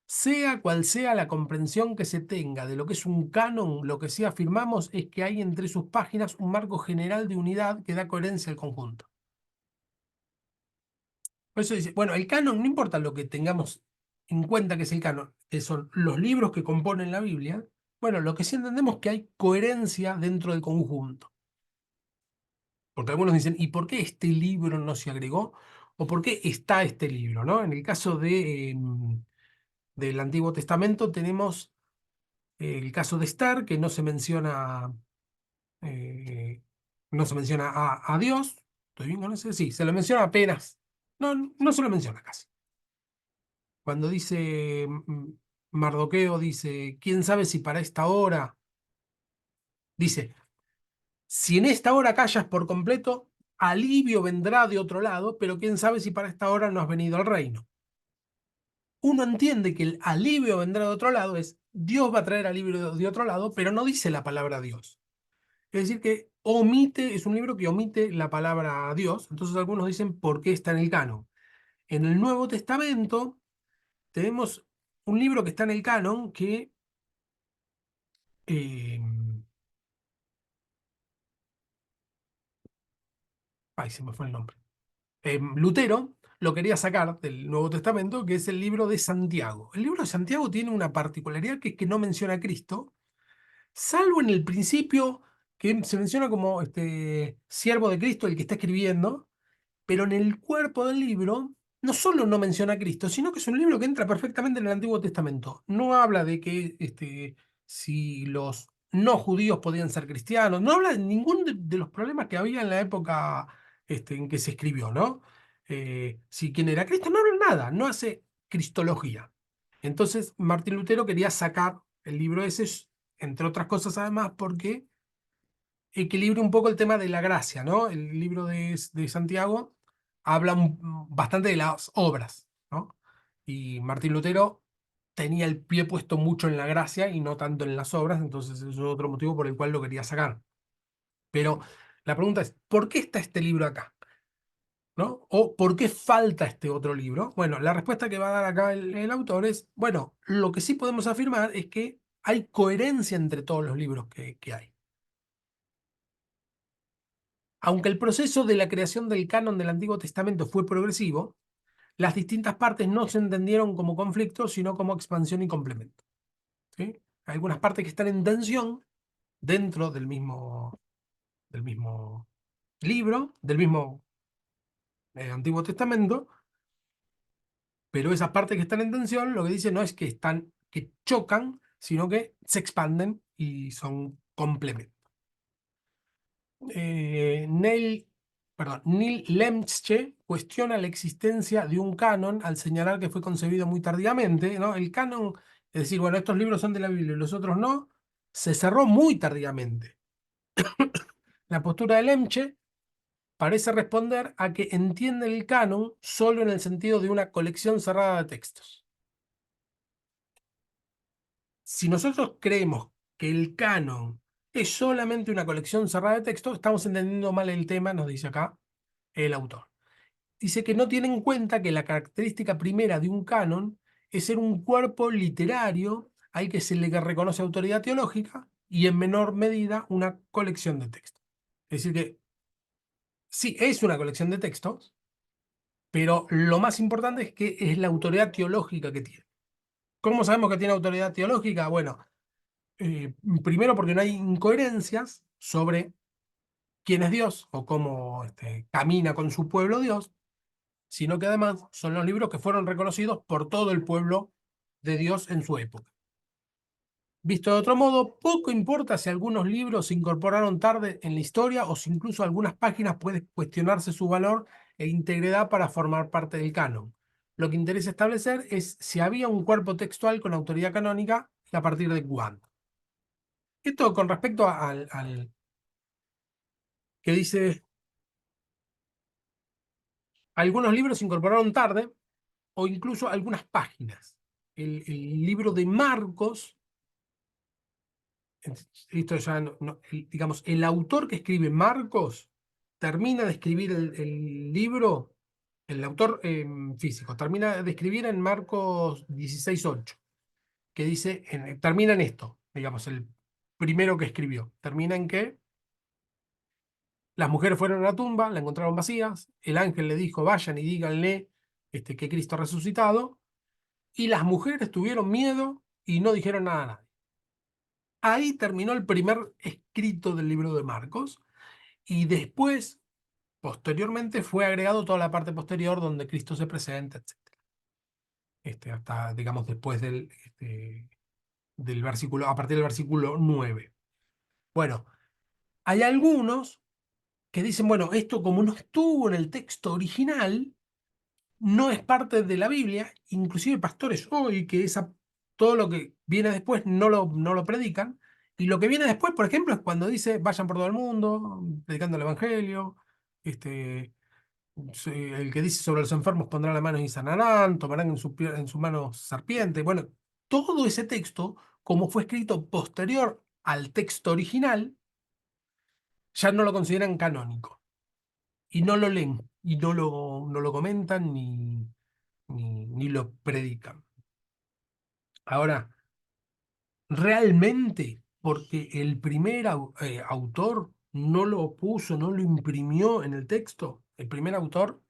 Sea cual sea la comprensión que se tenga de lo que es un canon, lo que sí afirmamos es que hay entre sus páginas un marco general de unidad que da coherencia al conjunto. Por eso dice, bueno, el canon, no importa lo que tengamos en cuenta que es el canon, que son los libros que componen la Biblia, bueno, lo que sí entendemos es que hay coherencia dentro del conjunto. Porque algunos dicen, ¿y por qué este libro no se agregó? ¿O por qué está este libro? ¿No? En el caso del Antiguo Testamento tenemos el caso de Esther, que eh, no se menciona a Dios. ¿Estoy bien con ese? Sí, se lo menciona apenas. No, no se lo menciona casi. Cuando dice Mardoqueo, dice, ¿quién sabe si para esta hora? Dice, si en esta hora callas por completo, alivio vendrá de otro lado, pero quién sabe si para esta hora no has venido al reino. Uno entiende que el alivio vendrá de otro lado es Dios va a traer alivio de otro lado, pero no dice la palabra Dios. Es decir, que es un libro que omite la palabra Dios. Entonces algunos dicen, ¿por qué está en el canon? En el Nuevo Testamento tenemos un libro que está en el canon que eh, ay, se me fue el nombre. Lutero lo quería sacar del Nuevo Testamento, que es el libro de Santiago. El libro de Santiago tiene una particularidad que es que no menciona a Cristo, salvo en el principio, que se menciona como siervo de Cristo, el que está escribiendo, pero en el cuerpo del libro no solo no menciona a Cristo, sino que es un libro que entra perfectamente en el Antiguo Testamento. No habla de que si los no judíos podían ser cristianos, no habla de ningún de los problemas que había en la época en que se escribió, ¿no? Si quién era Cristo, no habla nada, no hace cristología. Entonces Martín Lutero quería sacar el libro ese, entre otras cosas además, porque equilibra un poco el tema de la gracia, ¿no? El libro de Santiago habla bastante de las obras, ¿no? Y Martín Lutero tenía el pie puesto mucho en la gracia y no tanto en las obras, entonces eso es otro motivo por el cual lo quería sacar. Pero la pregunta es, ¿por qué está este libro acá? ¿No? ¿O por qué falta este otro libro? Bueno, la respuesta que va a dar acá el autor es, bueno, lo que sí podemos afirmar es que hay coherencia entre todos los libros que hay. Aunque el proceso de la creación del canon del Antiguo Testamento fue progresivo, las distintas partes no se entendieron como conflicto, sino como expansión y complemento. ¿Sí? Hay algunas partes que están en tensión dentro del mismo libro, del mismo Antiguo Testamento, pero esas partes que están en tensión lo que dicen no es que chocan, sino que se expanden y son complementos. Neil Lemche cuestiona la existencia de un canon al señalar que fue concebido muy tardíamente, ¿no? El canon, es decir, bueno, estos libros son de la Biblia y los otros no, se cerró muy tardíamente. La postura de Lemche parece responder a que entiende el canon solo en el sentido de una colección cerrada de textos. Si nosotros creemos que el canon es solamente una colección cerrada de textos, estamos entendiendo mal el tema, nos dice acá el autor. Dice que no tiene en cuenta que la característica primera de un canon es ser un cuerpo literario al que se le reconoce autoridad teológica y en menor medida una colección de textos. Es decir que sí, es una colección de textos, pero lo más importante es que es la autoridad teológica que tiene. ¿Cómo sabemos que tiene autoridad teológica? Bueno, eh, primero porque no hay incoherencias sobre quién es Dios o cómo camina con su pueblo Dios, sino que además son los libros que fueron reconocidos por todo el pueblo de Dios en su época. Visto de otro modo, poco importa si algunos libros se incorporaron tarde en la historia o si incluso algunas páginas puede cuestionarse su valor e integridad para formar parte del canon. Lo que interesa establecer es si había un cuerpo textual con autoridad canónica y a partir de cuándo. Esto con respecto al que dice, algunos libros se incorporaron tarde o incluso algunas páginas. El libro de Marcos, esto ya digamos, el autor que escribe Marcos termina de escribir el libro, el autor físico, termina de escribir en Marcos 16:8, que dice, termina en esto, digamos, el primero que escribió, termina en que las mujeres fueron a la tumba, la encontraron vacías, el ángel le dijo, vayan y díganle que Cristo ha resucitado, y las mujeres tuvieron miedo y no dijeron nada a nadie. Ahí terminó el primer escrito del libro de Marcos, y después, posteriormente, fue agregado toda la parte posterior donde Cristo se presenta, etc. Hasta, digamos, después del versículo, a partir del versículo 9. Bueno, hay algunos que dicen, bueno, esto como no estuvo en el texto original, no es parte de la Biblia, inclusive pastores hoy que todo lo que viene después no lo predican, y lo que viene después, por ejemplo, es cuando dice, vayan por todo el mundo, predicando el Evangelio, el que dice sobre los enfermos pondrán las manos y sanarán, tomarán en sus manos serpiente. Bueno, todo ese texto, como fue escrito posterior al texto original, ya no lo consideran canónico, y no lo leen, y no lo comentan, ni lo predican. Ahora, realmente, porque el primer autor no lo puso, no lo imprimió en el texto, el primer autor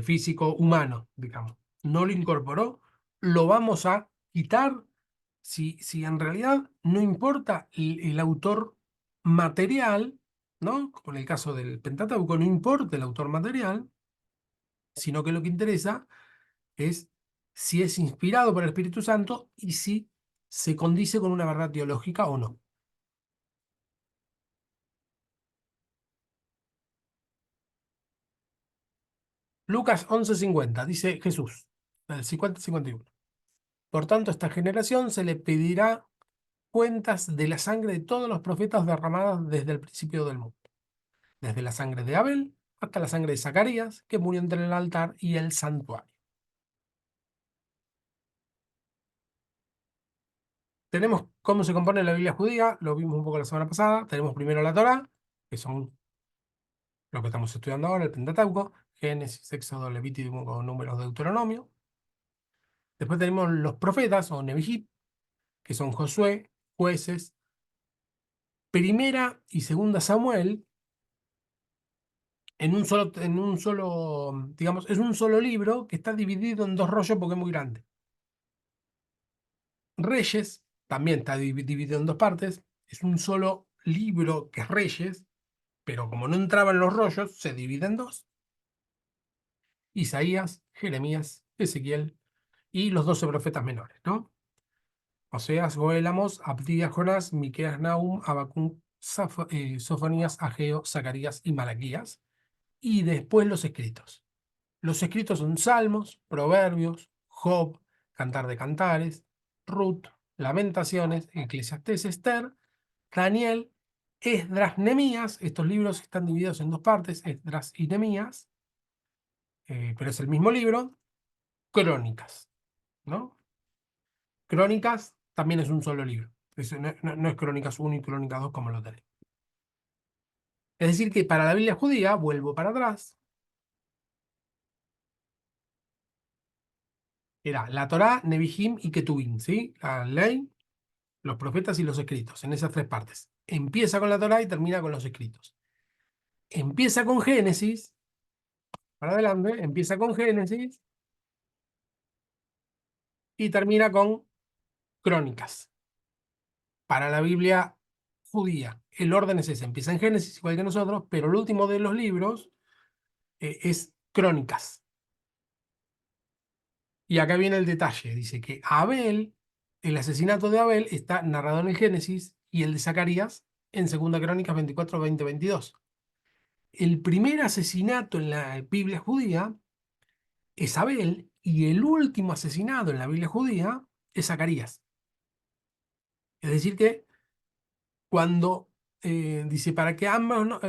físico humano, digamos, no lo incorporó, lo vamos a quitar si en realidad no importa el autor material, ¿no? Como en el caso del Pentateuco, no importa el autor material, sino que lo que interesa es si es inspirado por el Espíritu Santo y si se condice con una verdad teológica o no. Lucas 11:50, dice Jesús, el 50-51. Por tanto, a esta generación se le pedirá cuentas de la sangre de todos los profetas derramadas desde el principio del mundo, desde la sangre de Abel hasta la sangre de Zacarías, que murió entre el altar y el santuario. Tenemos cómo se compone la Biblia judía, lo vimos un poco la semana pasada. Tenemos primero la Torá, que son lo que estamos estudiando ahora, el Pentateuco, Génesis, Éxodo, Levítico, Números, Deuteronomio. Después tenemos los profetas, o Nevi'im, que son Josué, Jueces, Primera y Segunda Samuel, digamos, es un solo libro que está dividido en dos rollos porque es muy grande. Reyes también está dividido en dos partes, es un solo libro que es Reyes, pero como no entraban los rollos, se divide en dos. Isaías, Jeremías, Ezequiel y los 12 profetas menores, ¿no? Oseas, Joel, Amós, Abdías, Jonás, Miqueas, Nahum, Habacuc, Sofonías, Ageo, Zacarías y Malaquías. Y después los escritos. Los escritos son Salmos, Proverbios, Job, Cantar de Cantares, Ruth, Lamentaciones, Eclesiastés, Esther, Daniel, Esdras, Nehemías. Estos libros están divididos en dos partes, Esdras y Nehemías, pero es el mismo libro. Crónicas, ¿no? Crónicas también es un solo libro. No es Crónicas 1 y Crónicas 2 como lo tenemos. Es decir, que para la Biblia judía, vuelvo para atrás, era la Torá, Nevi'im y Ketuvim, ¿sí? La ley, los profetas y los escritos, en esas tres partes. Empieza con la Torá y termina con los escritos. Empieza con Génesis, para adelante, empieza con Génesis y termina con Crónicas. Para la Biblia judía, el orden es ese, empieza en Génesis igual que nosotros, pero el último de los libros es Crónicas. Y acá viene el detalle, dice que Abel, el asesinato de Abel está narrado en el Génesis y el de Zacarías en 2 Crónicas 24, 20, 22. El primer asesinato en la Biblia judía es Abel y el último asesinado en la Biblia judía es Zacarías. Es decir que cuando dice, para que ambos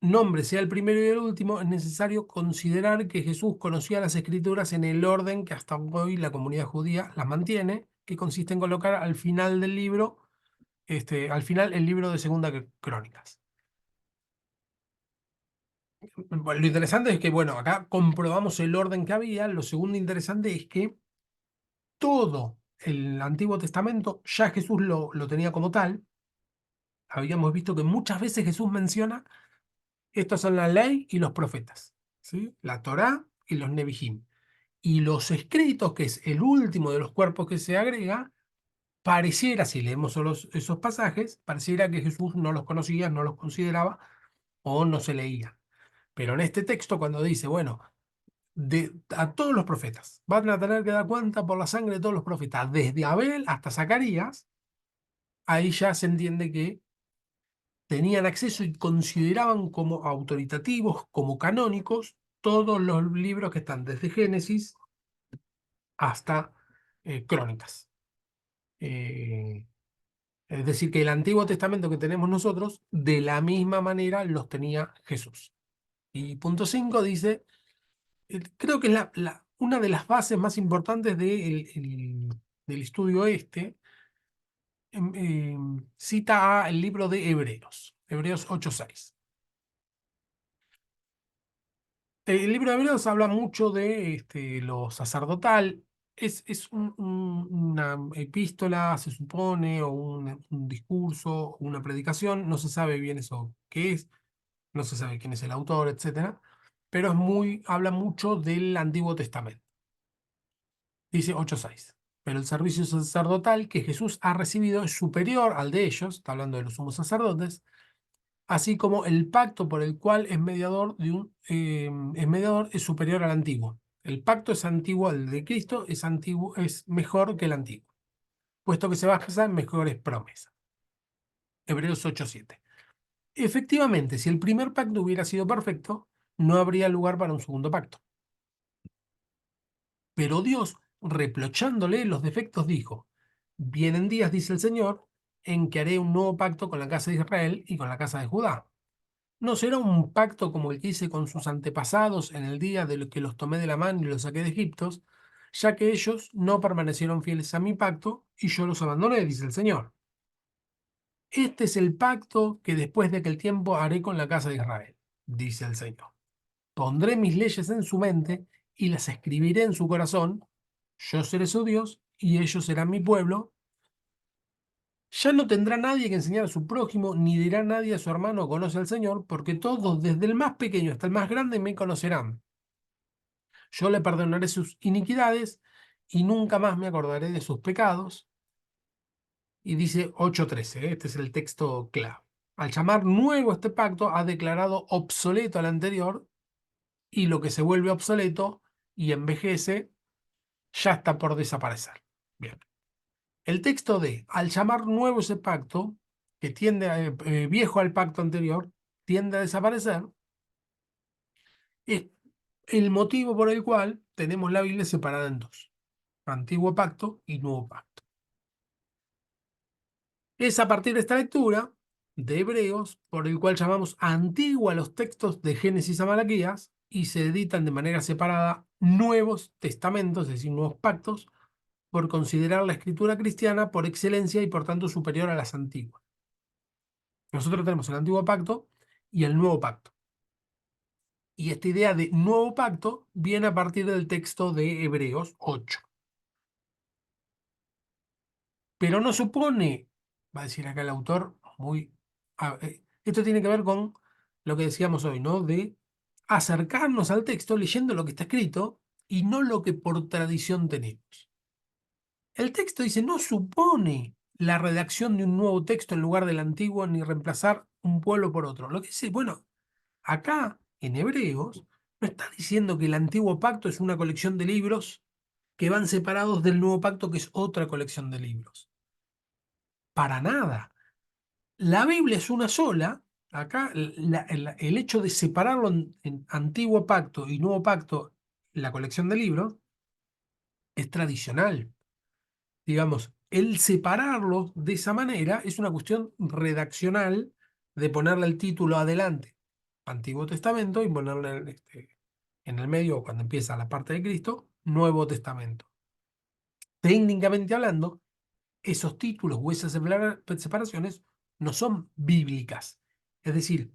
nombres sea el primero y el último, es necesario considerar que Jesús conocía las Escrituras en el orden que hasta hoy la comunidad judía las mantiene, que consiste en colocar al final del libro, al final el libro de Crónicas. Bueno, lo interesante es que, bueno, acá comprobamos el orden que había. Lo segundo interesante es que todo el Antiguo Testamento ya Jesús lo tenía como tal. Habíamos visto que muchas veces Jesús menciona, estos son la ley y los profetas, ¿sí? La Torá y los Nevijín. Y los escritos, que es el último de los cuerpos que se agrega, pareciera, si leemos solo esos pasajes, pareciera que Jesús no los conocía, no los consideraba o no se leía. Pero en este texto, cuando dice, bueno, a todos los profetas, van a tener que dar cuenta por la sangre de todos los profetas, desde Abel hasta Zacarías, ahí ya se entiende que tenían acceso y consideraban como autoritativos, como canónicos, todos los libros que están desde Génesis hasta Crónicas. Es decir, que el Antiguo Testamento que tenemos nosotros, de la misma manera los tenía Jesús. Y punto 5 dice, creo que es una de las bases más importantes del estudio cita el libro de Hebreos, Hebreos 8:6. El libro de Hebreos habla mucho de lo sacerdotal. Es una epístola, se supone, o un discurso, o una predicación. No se sabe bien eso qué es, no se sabe quién es el autor, etcétera. Pero habla mucho del Antiguo Testamento. Dice 8:6. Pero el servicio sacerdotal que Jesús ha recibido es superior al de ellos, está hablando de los sumos sacerdotes, así como el pacto por el cual es mediador es superior al antiguo. El pacto es antiguo al de Cristo, es mejor que el antiguo, puesto que se basa en mejores promesas. Hebreos 8:7. Efectivamente, si el primer pacto hubiera sido perfecto, no habría lugar para un segundo pacto. Pero Dios, reprochándole los defectos, dijo: vienen días, dice el Señor, en que haré un nuevo pacto con la casa de Israel y con la casa de Judá. No será un pacto como el que hice con sus antepasados en el día de lo que los tomé de la mano y los saqué de Egipto, ya que ellos no permanecieron fieles a mi pacto y yo los abandoné, dice el Señor. Este es el pacto que después de aquel tiempo haré con la casa de Israel, dice el Señor. Pondré mis leyes en su mente y las escribiré en su corazón. Yo seré su Dios y ellos serán mi pueblo. Ya no tendrá nadie que enseñar a su prójimo, ni dirá nadie a su hermano: conoce al Señor, porque todos, desde el más pequeño hasta el más grande, me conocerán. Yo le perdonaré sus iniquidades y nunca más me acordaré de sus pecados. Y dice 8:13, este es el texto clave. Al llamar nuevo este pacto, ha declarado obsoleto al anterior, y lo que se vuelve obsoleto y envejece ya está por desaparecer. Bien. El texto de al llamar nuevo ese pacto, que tiende viejo al pacto anterior, tiende a desaparecer, es el motivo por el cual tenemos la Biblia separada en dos: antiguo pacto y nuevo pacto. Es a partir de esta lectura de Hebreos por el cual llamamos antiguo a los textos de Génesis a Malaquías y se editan de manera separada nuevos testamentos, es decir, nuevos pactos, por considerar la escritura cristiana por excelencia y por tanto superior a las antiguas. Nosotros tenemos el antiguo pacto y el nuevo pacto. Y esta idea de nuevo pacto viene a partir del texto de Hebreos 8. Pero no supone, va a decir acá el autor, esto tiene que ver con lo que decíamos hoy, ¿no? De acercarnos al texto leyendo lo que está escrito y no lo que por tradición tenemos. El texto dice, no supone la redacción de un nuevo texto en lugar del antiguo, ni reemplazar un pueblo por otro. Lo que dice, bueno, acá en Hebreos no está diciendo que el antiguo pacto es una colección de libros que van separados del Nuevo Pacto, que es otra colección de libros. Para nada. La Biblia es una sola. Acá el hecho de separarlo en Antiguo Pacto y Nuevo Pacto, la colección de libros, es tradicional. Digamos, el separarlo de esa manera es una cuestión redaccional de ponerle el título adelante, Antiguo Testamento, y ponerle en el medio, cuando empieza la parte de Cristo, Nuevo Testamento. Técnicamente hablando, esos títulos o esas separaciones no son bíblicas. Es decir,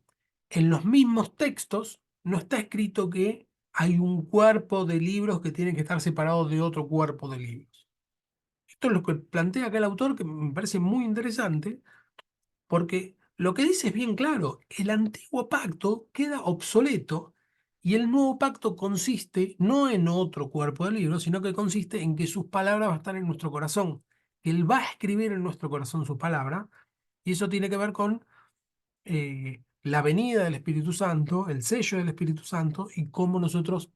en los mismos textos no está escrito que hay un cuerpo de libros que tienen que estar separados de otro cuerpo de libros. Esto es lo que plantea acá el autor, que me parece muy interesante, porque lo que dice es bien claro: el antiguo pacto queda obsoleto y el nuevo pacto consiste no en otro cuerpo de libros, sino que consiste en que sus palabras van a estar en nuestro corazón. Él va a escribir en nuestro corazón su palabra, y eso tiene que ver con la venida del Espíritu Santo, el sello del Espíritu Santo, y cómo nosotros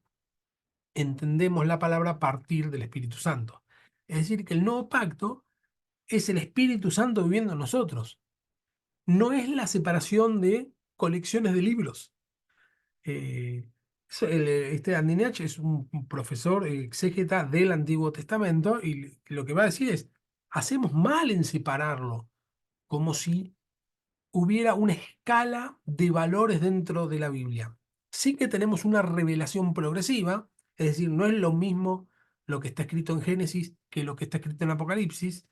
entendemos la palabra a partir del Espíritu Santo. Es decir, que el nuevo pacto es el Espíritu Santo viviendo en nosotros. No es la separación de colecciones de libros. Andy Neach es un profesor exégeta del Antiguo Testamento, y lo que va a decir es: hacemos mal en separarlo, como si hubiera una escala de valores dentro de la Biblia. Sí que tenemos una revelación progresiva, es decir, no es lo mismo lo que está escrito en Génesis que lo que está escrito en Apocalipsis,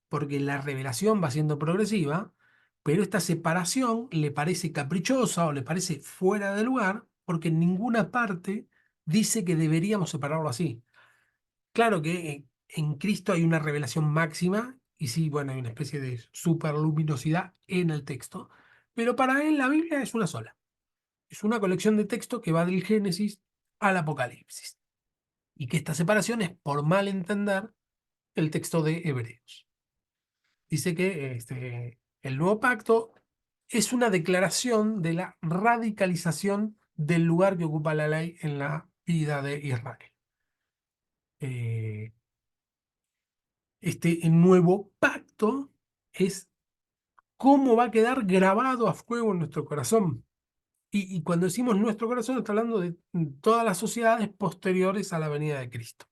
porque la revelación va siendo progresiva, pero esta separación le parece caprichosa o le parece fuera de lugar, porque en ninguna parte dice que deberíamos separarlo así. Claro que en Cristo hay una revelación máxima, y sí, bueno, hay una especie de superluminosidad en el texto, pero para él la Biblia es una sola. Es una colección de textos que va del Génesis al Apocalipsis, y que esta separación es por mal entender el texto de Hebreos. Dice que el nuevo pacto es una declaración de la radicalización del lugar que ocupa la ley en la vida de Israel. Eh, el nuevo pacto es cómo va a quedar grabado a fuego en nuestro corazón. Y cuando decimos nuestro corazón, está hablando de todas las sociedades posteriores a la venida de Cristo.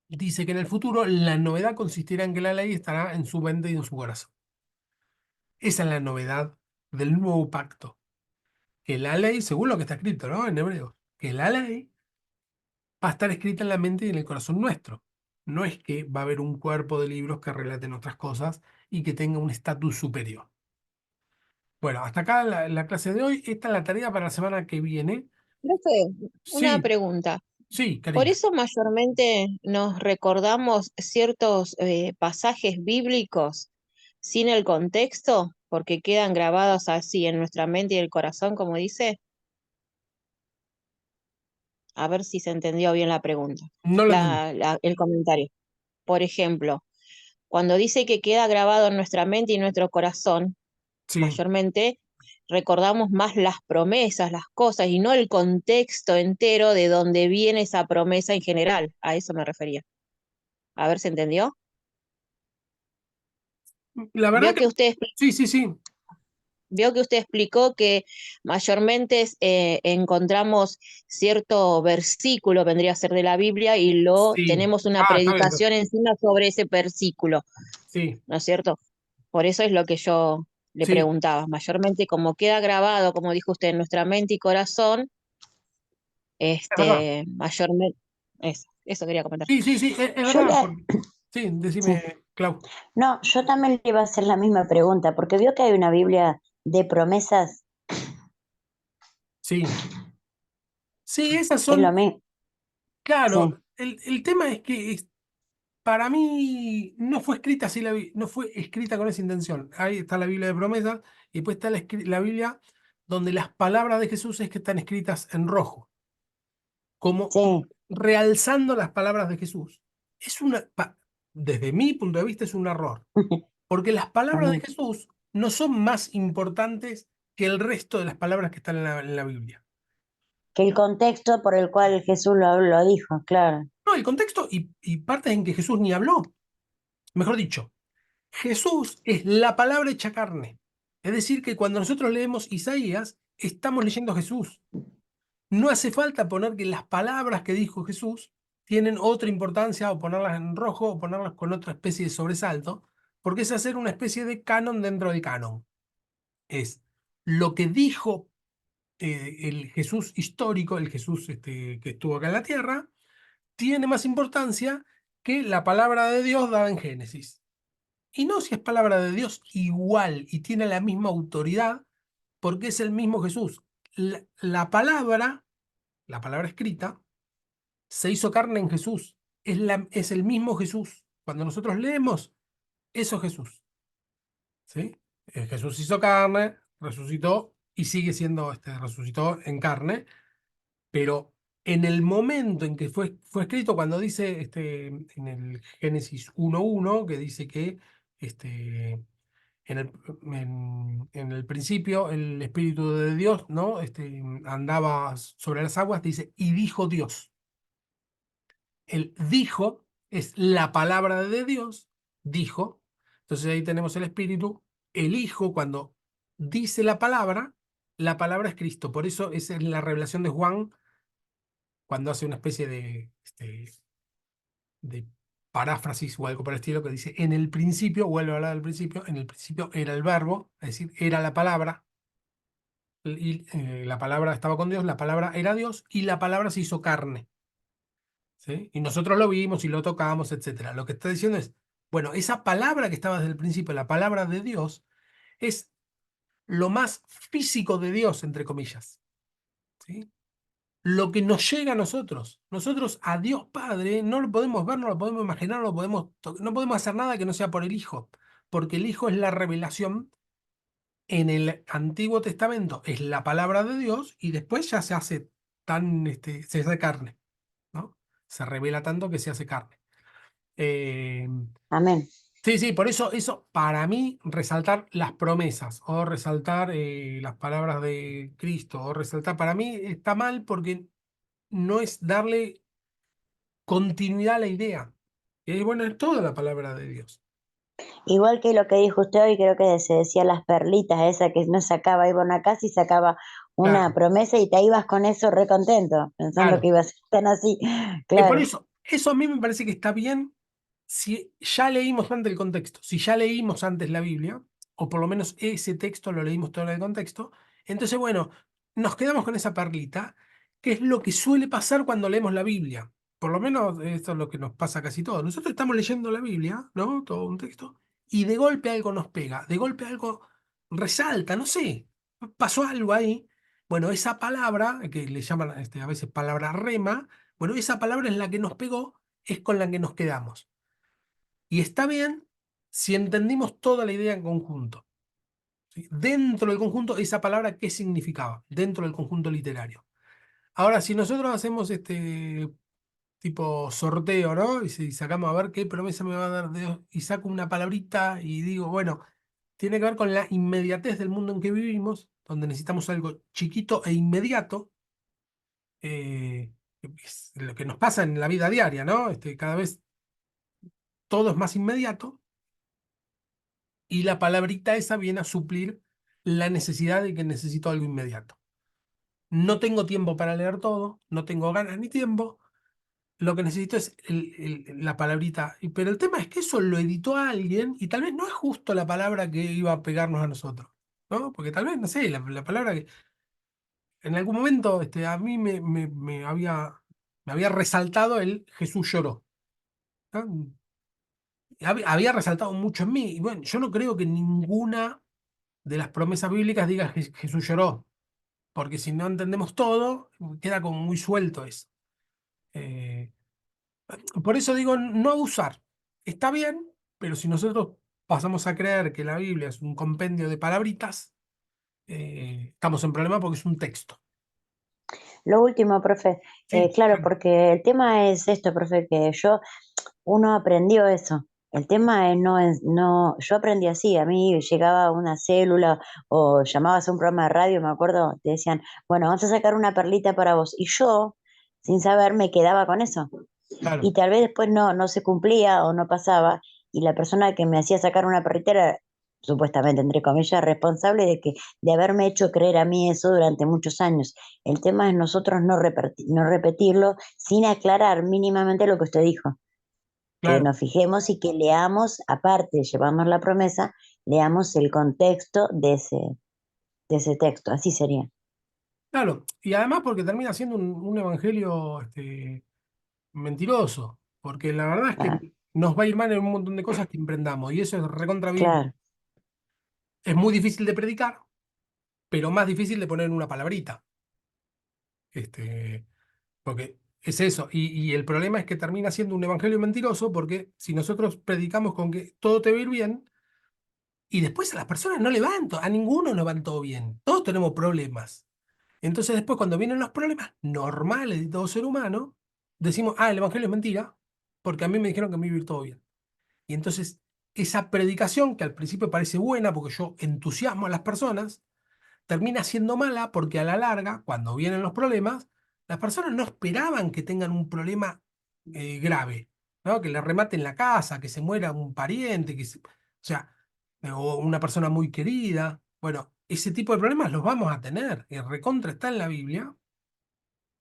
Dice que en el futuro la novedad consistirá en que la ley estará en su mente y en su corazón. Esa es la novedad del nuevo pacto. Que la ley, según lo que está escrito, ¿no?, en Hebreos, que la ley va a estar escrita en la mente y en el corazón nuestro. No es que va a haber un cuerpo de libros que relaten otras cosas y que tenga un estatus superior. Bueno, hasta acá la clase de hoy. Esta es la tarea para la semana que viene. Profe, una Sí, pregunta. sí, Por Karina. eso mayormente nos recordamos ciertos pasajes bíblicos sin el contexto, porque quedan grabados así en nuestra mente y el corazón, como dice. A ver si se entendió bien la pregunta, No lo entendí. el comentario. Por ejemplo, cuando dice que queda grabado en nuestra mente y nuestro corazón, Sí. mayormente recordamos más las promesas, las cosas, y no el contexto entero de dónde viene esa promesa en general. A eso me refería. A ver, ¿se entendió? La verdad Vio que que usted, sí, sí, sí. vio que usted explicó que mayormente encontramos cierto versículo, vendría a ser de la Biblia, y Sí. tenemos una Ah, está bien. predicación encima sobre ese versículo, Sí, ¿no es cierto? Por eso es lo que yo le sí, preguntaba. Mayormente, como queda grabado, como dijo usted, en nuestra mente y corazón, es verdad. mayormente, eso quería comentar. Sí, sí, sí, es Yo verdad. le, Sí, sí. decime, Clau. No, yo también le iba a hacer la misma pregunta, porque vio que hay una Biblia de promesas, Sí. Sí, esas es lo son, mismo. claro, Sí, el tema es que para mí no fue escrita así, no fue escrita con esa intención. Ahí está la Biblia de promesas, y después está la Biblia donde las palabras de Jesús es que están escritas en rojo, como sí. realzando las palabras de Jesús. Desde mi punto de vista es un error, porque las palabras de Ujú. Jesús no son más importantes que el resto de las palabras que están en la Biblia. Que el contexto por el cual Jesús lo dijo, claro. No, el contexto y partes en que Jesús ni habló. Mejor dicho, Jesús es la palabra hecha carne. Es decir, que cuando nosotros leemos Isaías, estamos leyendo a Jesús. No hace falta poner que las palabras que dijo Jesús tienen otra importancia o ponerlas en rojo o ponerlas con otra especie de sobresalto, porque es hacer una especie de canon dentro del canon. Es lo que dijo el Jesús histórico, el Jesús que estuvo acá en la tierra, tiene más importancia que la palabra de Dios dada en Génesis. Y no si es palabra de Dios igual y tiene la misma autoridad, porque es el mismo Jesús. La palabra escrita, se hizo carne en Jesús. Es el mismo Jesús. Cuando nosotros leemos, eso es Jesús. ¿Sí? Jesús hizo carne, resucitó y sigue siendo, resucitó en carne, pero en el momento en que fue escrito, cuando dice en el Génesis 1:1, que dice que en en el principio el Espíritu de Dios, ¿no? Andaba sobre las aguas, dice, y dijo Dios. El dijo es la palabra de Dios, dijo. Entonces ahí tenemos el Espíritu. El Hijo, cuando dice la palabra es Cristo. Por eso esa es la revelación de Juan, cuando hace una especie de paráfrasis o algo por el estilo, que dice, en el principio, vuelve a hablar del principio, en el principio era el verbo, es decir, era la palabra, y la palabra estaba con Dios, la palabra era Dios, y la palabra se hizo carne. ¿Sí? Y nosotros lo vimos y lo tocamos, etcétera. Lo que está diciendo es, bueno, esa palabra que estaba desde el principio, la palabra de Dios, es lo más físico de Dios, entre comillas. ¿Sí? Lo que nos llega a nosotros. Nosotros a Dios Padre no lo podemos ver, no lo podemos imaginar, no podemos hacer nada que no sea por el Hijo, porque el Hijo es la revelación en el Antiguo Testamento, es la palabra de Dios y después ya se hace se hace carne, ¿no? Se revela tanto que se hace carne. Eh, Amén. sí, sí, por eso para mí resaltar las promesas o resaltar las palabras de Cristo o resaltar, para mí está mal porque no es darle continuidad a la idea. Y bueno, es toda la palabra de Dios. Igual que lo que dijo usted hoy, creo que se decía las perlitas, esa que no sacaba, iba a una casa y sacaba una Claro, promesa y te ibas con eso recontento, pensando que claro. iba a ser tan así. Por Claro, eso a mí me parece que está bien si ya leímos antes el contexto, si ya leímos antes la Biblia, o por lo menos ese texto lo leímos todo en el contexto, entonces, bueno, nos quedamos con esa perlita, que es lo que suele pasar cuando leemos la Biblia. Por lo menos esto es lo que nos pasa casi todos. Nosotros estamos leyendo la Biblia, ¿no? Todo un texto, y de golpe algo nos pega, de golpe algo resalta, no sé, pasó algo ahí. Bueno, esa palabra, que le llaman a veces palabra rema, bueno, esa palabra es la que nos pegó, es con la que nos quedamos. Y está bien si entendimos toda la idea en conjunto. ¿Sí? Dentro del conjunto, esa palabra, ¿qué significaba? Dentro del conjunto literario. Ahora, si nosotros hacemos este tipo sorteo, ¿no? Y si sacamos a ver qué promesa me va a dar Dios, y saco una palabrita y digo, bueno, tiene que ver con la inmediatez del mundo en que vivimos, donde necesitamos algo chiquito e inmediato, es lo que nos pasa en la vida diaria, ¿no? Cada vez todo es más inmediato. Y la palabrita esa viene a suplir la necesidad de que necesito algo inmediato. No tengo tiempo para leer todo, no tengo ganas ni tiempo. Lo que necesito es la palabrita. Pero el tema es que eso lo editó alguien y tal vez no es justo la palabra que iba a pegarnos a nosotros, ¿no? Porque tal vez, no sé, la palabra que en algún momento a mí me había resaltado el Jesús lloró, ¿no? Había resaltado mucho en mí. Y bueno, yo no creo que ninguna de las promesas bíblicas diga que Jesús lloró, porque si no entendemos todo, queda como muy suelto eso. Eh, por eso digo, no abusar. Está bien, pero si nosotros pasamos a creer que la Biblia es un compendio de palabritas, estamos en problema porque es un texto. lo último, profe, Sí, claro, claro, porque el tema es esto, profe, que uno aprendió eso. El tema no, yo aprendí así, a mí llegaba una célula o llamabas a un programa de radio, me acuerdo, te decían, bueno, vamos a sacar una perlita para vos. Y yo, sin saber, me quedaba con eso. Claro, Y tal vez después no se cumplía o no pasaba, y la persona que me hacía sacar una perrita era, supuestamente, entre comillas, responsable de haberme hecho creer a mí eso durante muchos años. El tema es nosotros no repetirlo sin aclarar mínimamente lo que usted dijo, que claro, nos fijemos y que leamos, aparte, llevamos la promesa, leamos el contexto de ese texto, así sería. claro. Y además porque termina siendo un evangelio mentiroso, porque la verdad es Ah, que nos va a ir mal en un montón de cosas que emprendamos, y eso es recontra bíblico. claro, Es muy difícil de predicar, pero más difícil de poner una palabrita. Este, Porque es eso. Y el problema es que termina siendo un evangelio mentiroso porque si nosotros predicamos con que todo te va a ir bien y después a las personas no le van, a ninguno nos van todo bien. Todos tenemos problemas. Entonces después cuando vienen los problemas normales de todo ser humano, decimos, ah, el evangelio es mentira porque a mí me dijeron que me iba a ir todo bien. Y entonces esa predicación que al principio parece buena porque yo entusiasmo a las personas, termina siendo mala porque a la larga, cuando vienen los problemas, las personas no esperaban que tengan un problema grave, ¿no? Que le rematen la casa, que se muera un pariente, o sea, o una persona muy querida. Bueno, ese tipo de problemas los vamos a tener. El recontra está en la Biblia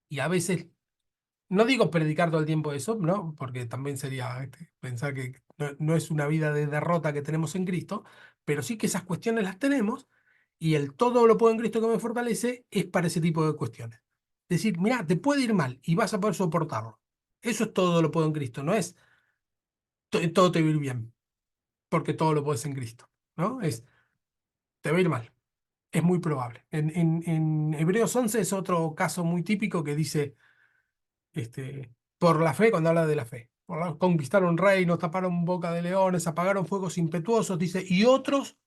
y a veces, no digo predicar todo el tiempo eso, ¿no? Porque también sería pensar que no es una vida de derrota que tenemos en Cristo, pero sí que esas cuestiones las tenemos y el todo lo puedo en Cristo que me fortalece es para ese tipo de cuestiones. Decir, mira, te puede ir mal y vas a poder soportarlo. Eso es todo lo puedo en Cristo, no es todo te va a ir bien, porque todo lo puedes en Cristo, ¿no? Es, te va a ir mal, es muy probable. En Hebreos 11 es otro caso muy típico que dice por la fe, cuando habla de la fe. Conquistaron reinos, taparon boca de leones, apagaron fuegos impetuosos, dice, y otros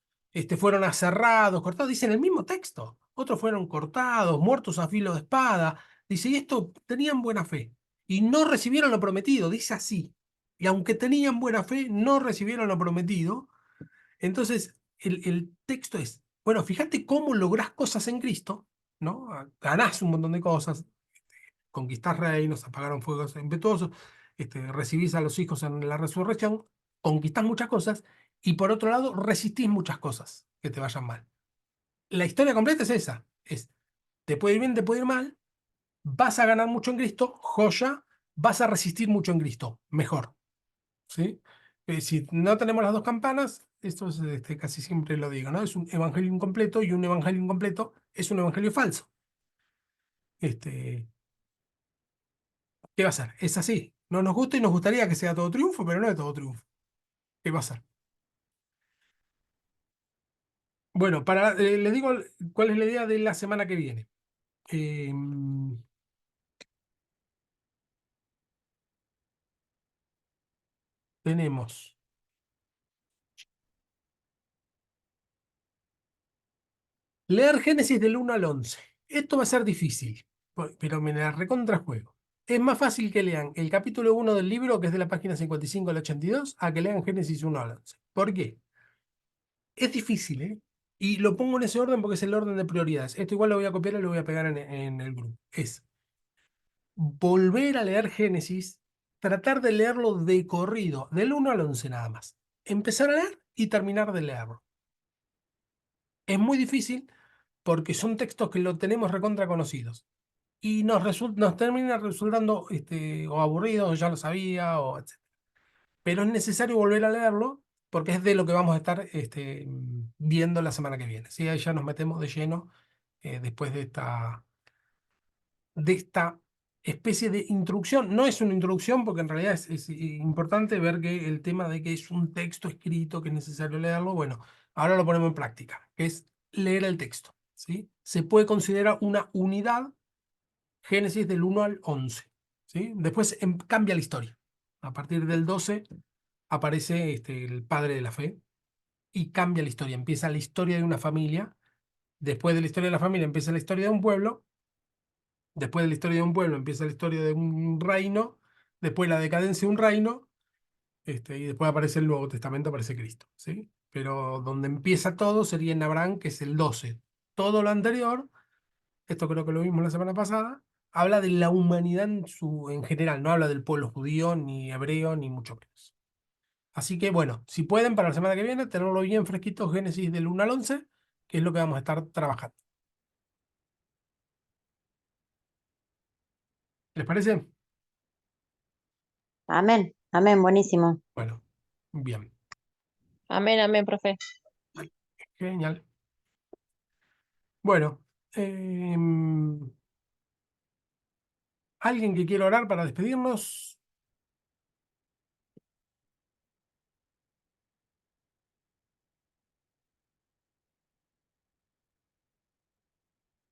fueron aserrados, cortados, dice en el mismo texto. Otros fueron cortados, muertos a filo de espada. Dice, y esto tenían buena fe. Y no recibieron lo prometido, dice así. Y aunque tenían buena fe, no recibieron lo prometido. Entonces, el texto es, bueno, fíjate cómo lográs cosas en Cristo, ¿no? Ganás un montón de cosas, conquistás reinos, apagaron fuegos impetuosos, recibís a los hijos en la resurrección, conquistás muchas cosas y por otro lado resistís muchas cosas que te vayan mal. La historia completa es esa, te puede ir bien, te puede ir mal, vas a ganar mucho en Cristo, joya, vas a resistir mucho en Cristo, mejor, ¿sí? Si no tenemos las dos campanas, esto es, casi siempre lo digo, ¿no? Es un evangelio incompleto y un evangelio incompleto es un evangelio falso. Este, ¿Qué va a ser? Es así. No nos gusta y nos gustaría que sea todo triunfo, pero no es todo triunfo. ¿Qué va a ser? Bueno, les digo cuál es la idea de la semana que viene. Eh, Tenemos leer Génesis del 1 al 11. Esto va a ser difícil, pero me la recontrajuego. Es más fácil que lean el capítulo 1 del libro, que es de la página 55 al 82, a que lean Génesis 1 al 11. ¿Por qué? Es difícil, ¿eh? Y lo pongo en ese orden porque es el orden de prioridades. Esto igual lo voy a copiar y lo voy a pegar en el grupo. Es volver a leer Génesis, tratar de leerlo de corrido, del 1 al 11 nada más. Empezar a leer y terminar de leerlo. Es muy difícil porque son textos que lo tenemos recontra conocidos. Y nos termina resultando o aburridos, o ya lo sabía, o etc. Pero es necesario volver a leerlo porque es de lo que vamos a estar viendo la semana que viene. ¿Sí? Ahí ya nos metemos de lleno después de esta especie de introducción. No es una introducción porque en realidad es importante ver que el tema de que es un texto escrito, que es necesario leerlo, bueno, ahora lo ponemos en práctica, que es leer el texto, ¿sí? Se puede considerar una unidad Génesis del 1 al 11, ¿sí? Después cambia la historia. A partir del 12 aparece el padre de la fe y cambia la historia. Empieza la historia de una familia. Después de la historia de la familia empieza la historia de un pueblo. Después de la historia de un pueblo empieza la historia de un reino, después la decadencia de un reino, y después aparece el Nuevo Testamento, aparece Cristo, ¿sí? Pero donde empieza todo sería en Abraham, que es el 12. Todo lo anterior, esto creo que lo vimos la semana pasada, habla de la humanidad en general, no habla del pueblo judío, ni hebreo, ni mucho menos. Así que bueno, si pueden para la semana que viene, tenerlo bien fresquito, Génesis del 1 al 11, que es lo que vamos a estar trabajando. ¿Les parece? Amén, amén, buenísimo. Bueno, bien, Amén, amén, profe. genial. Bueno, em, ¿alguien que quiera orar para despedirnos?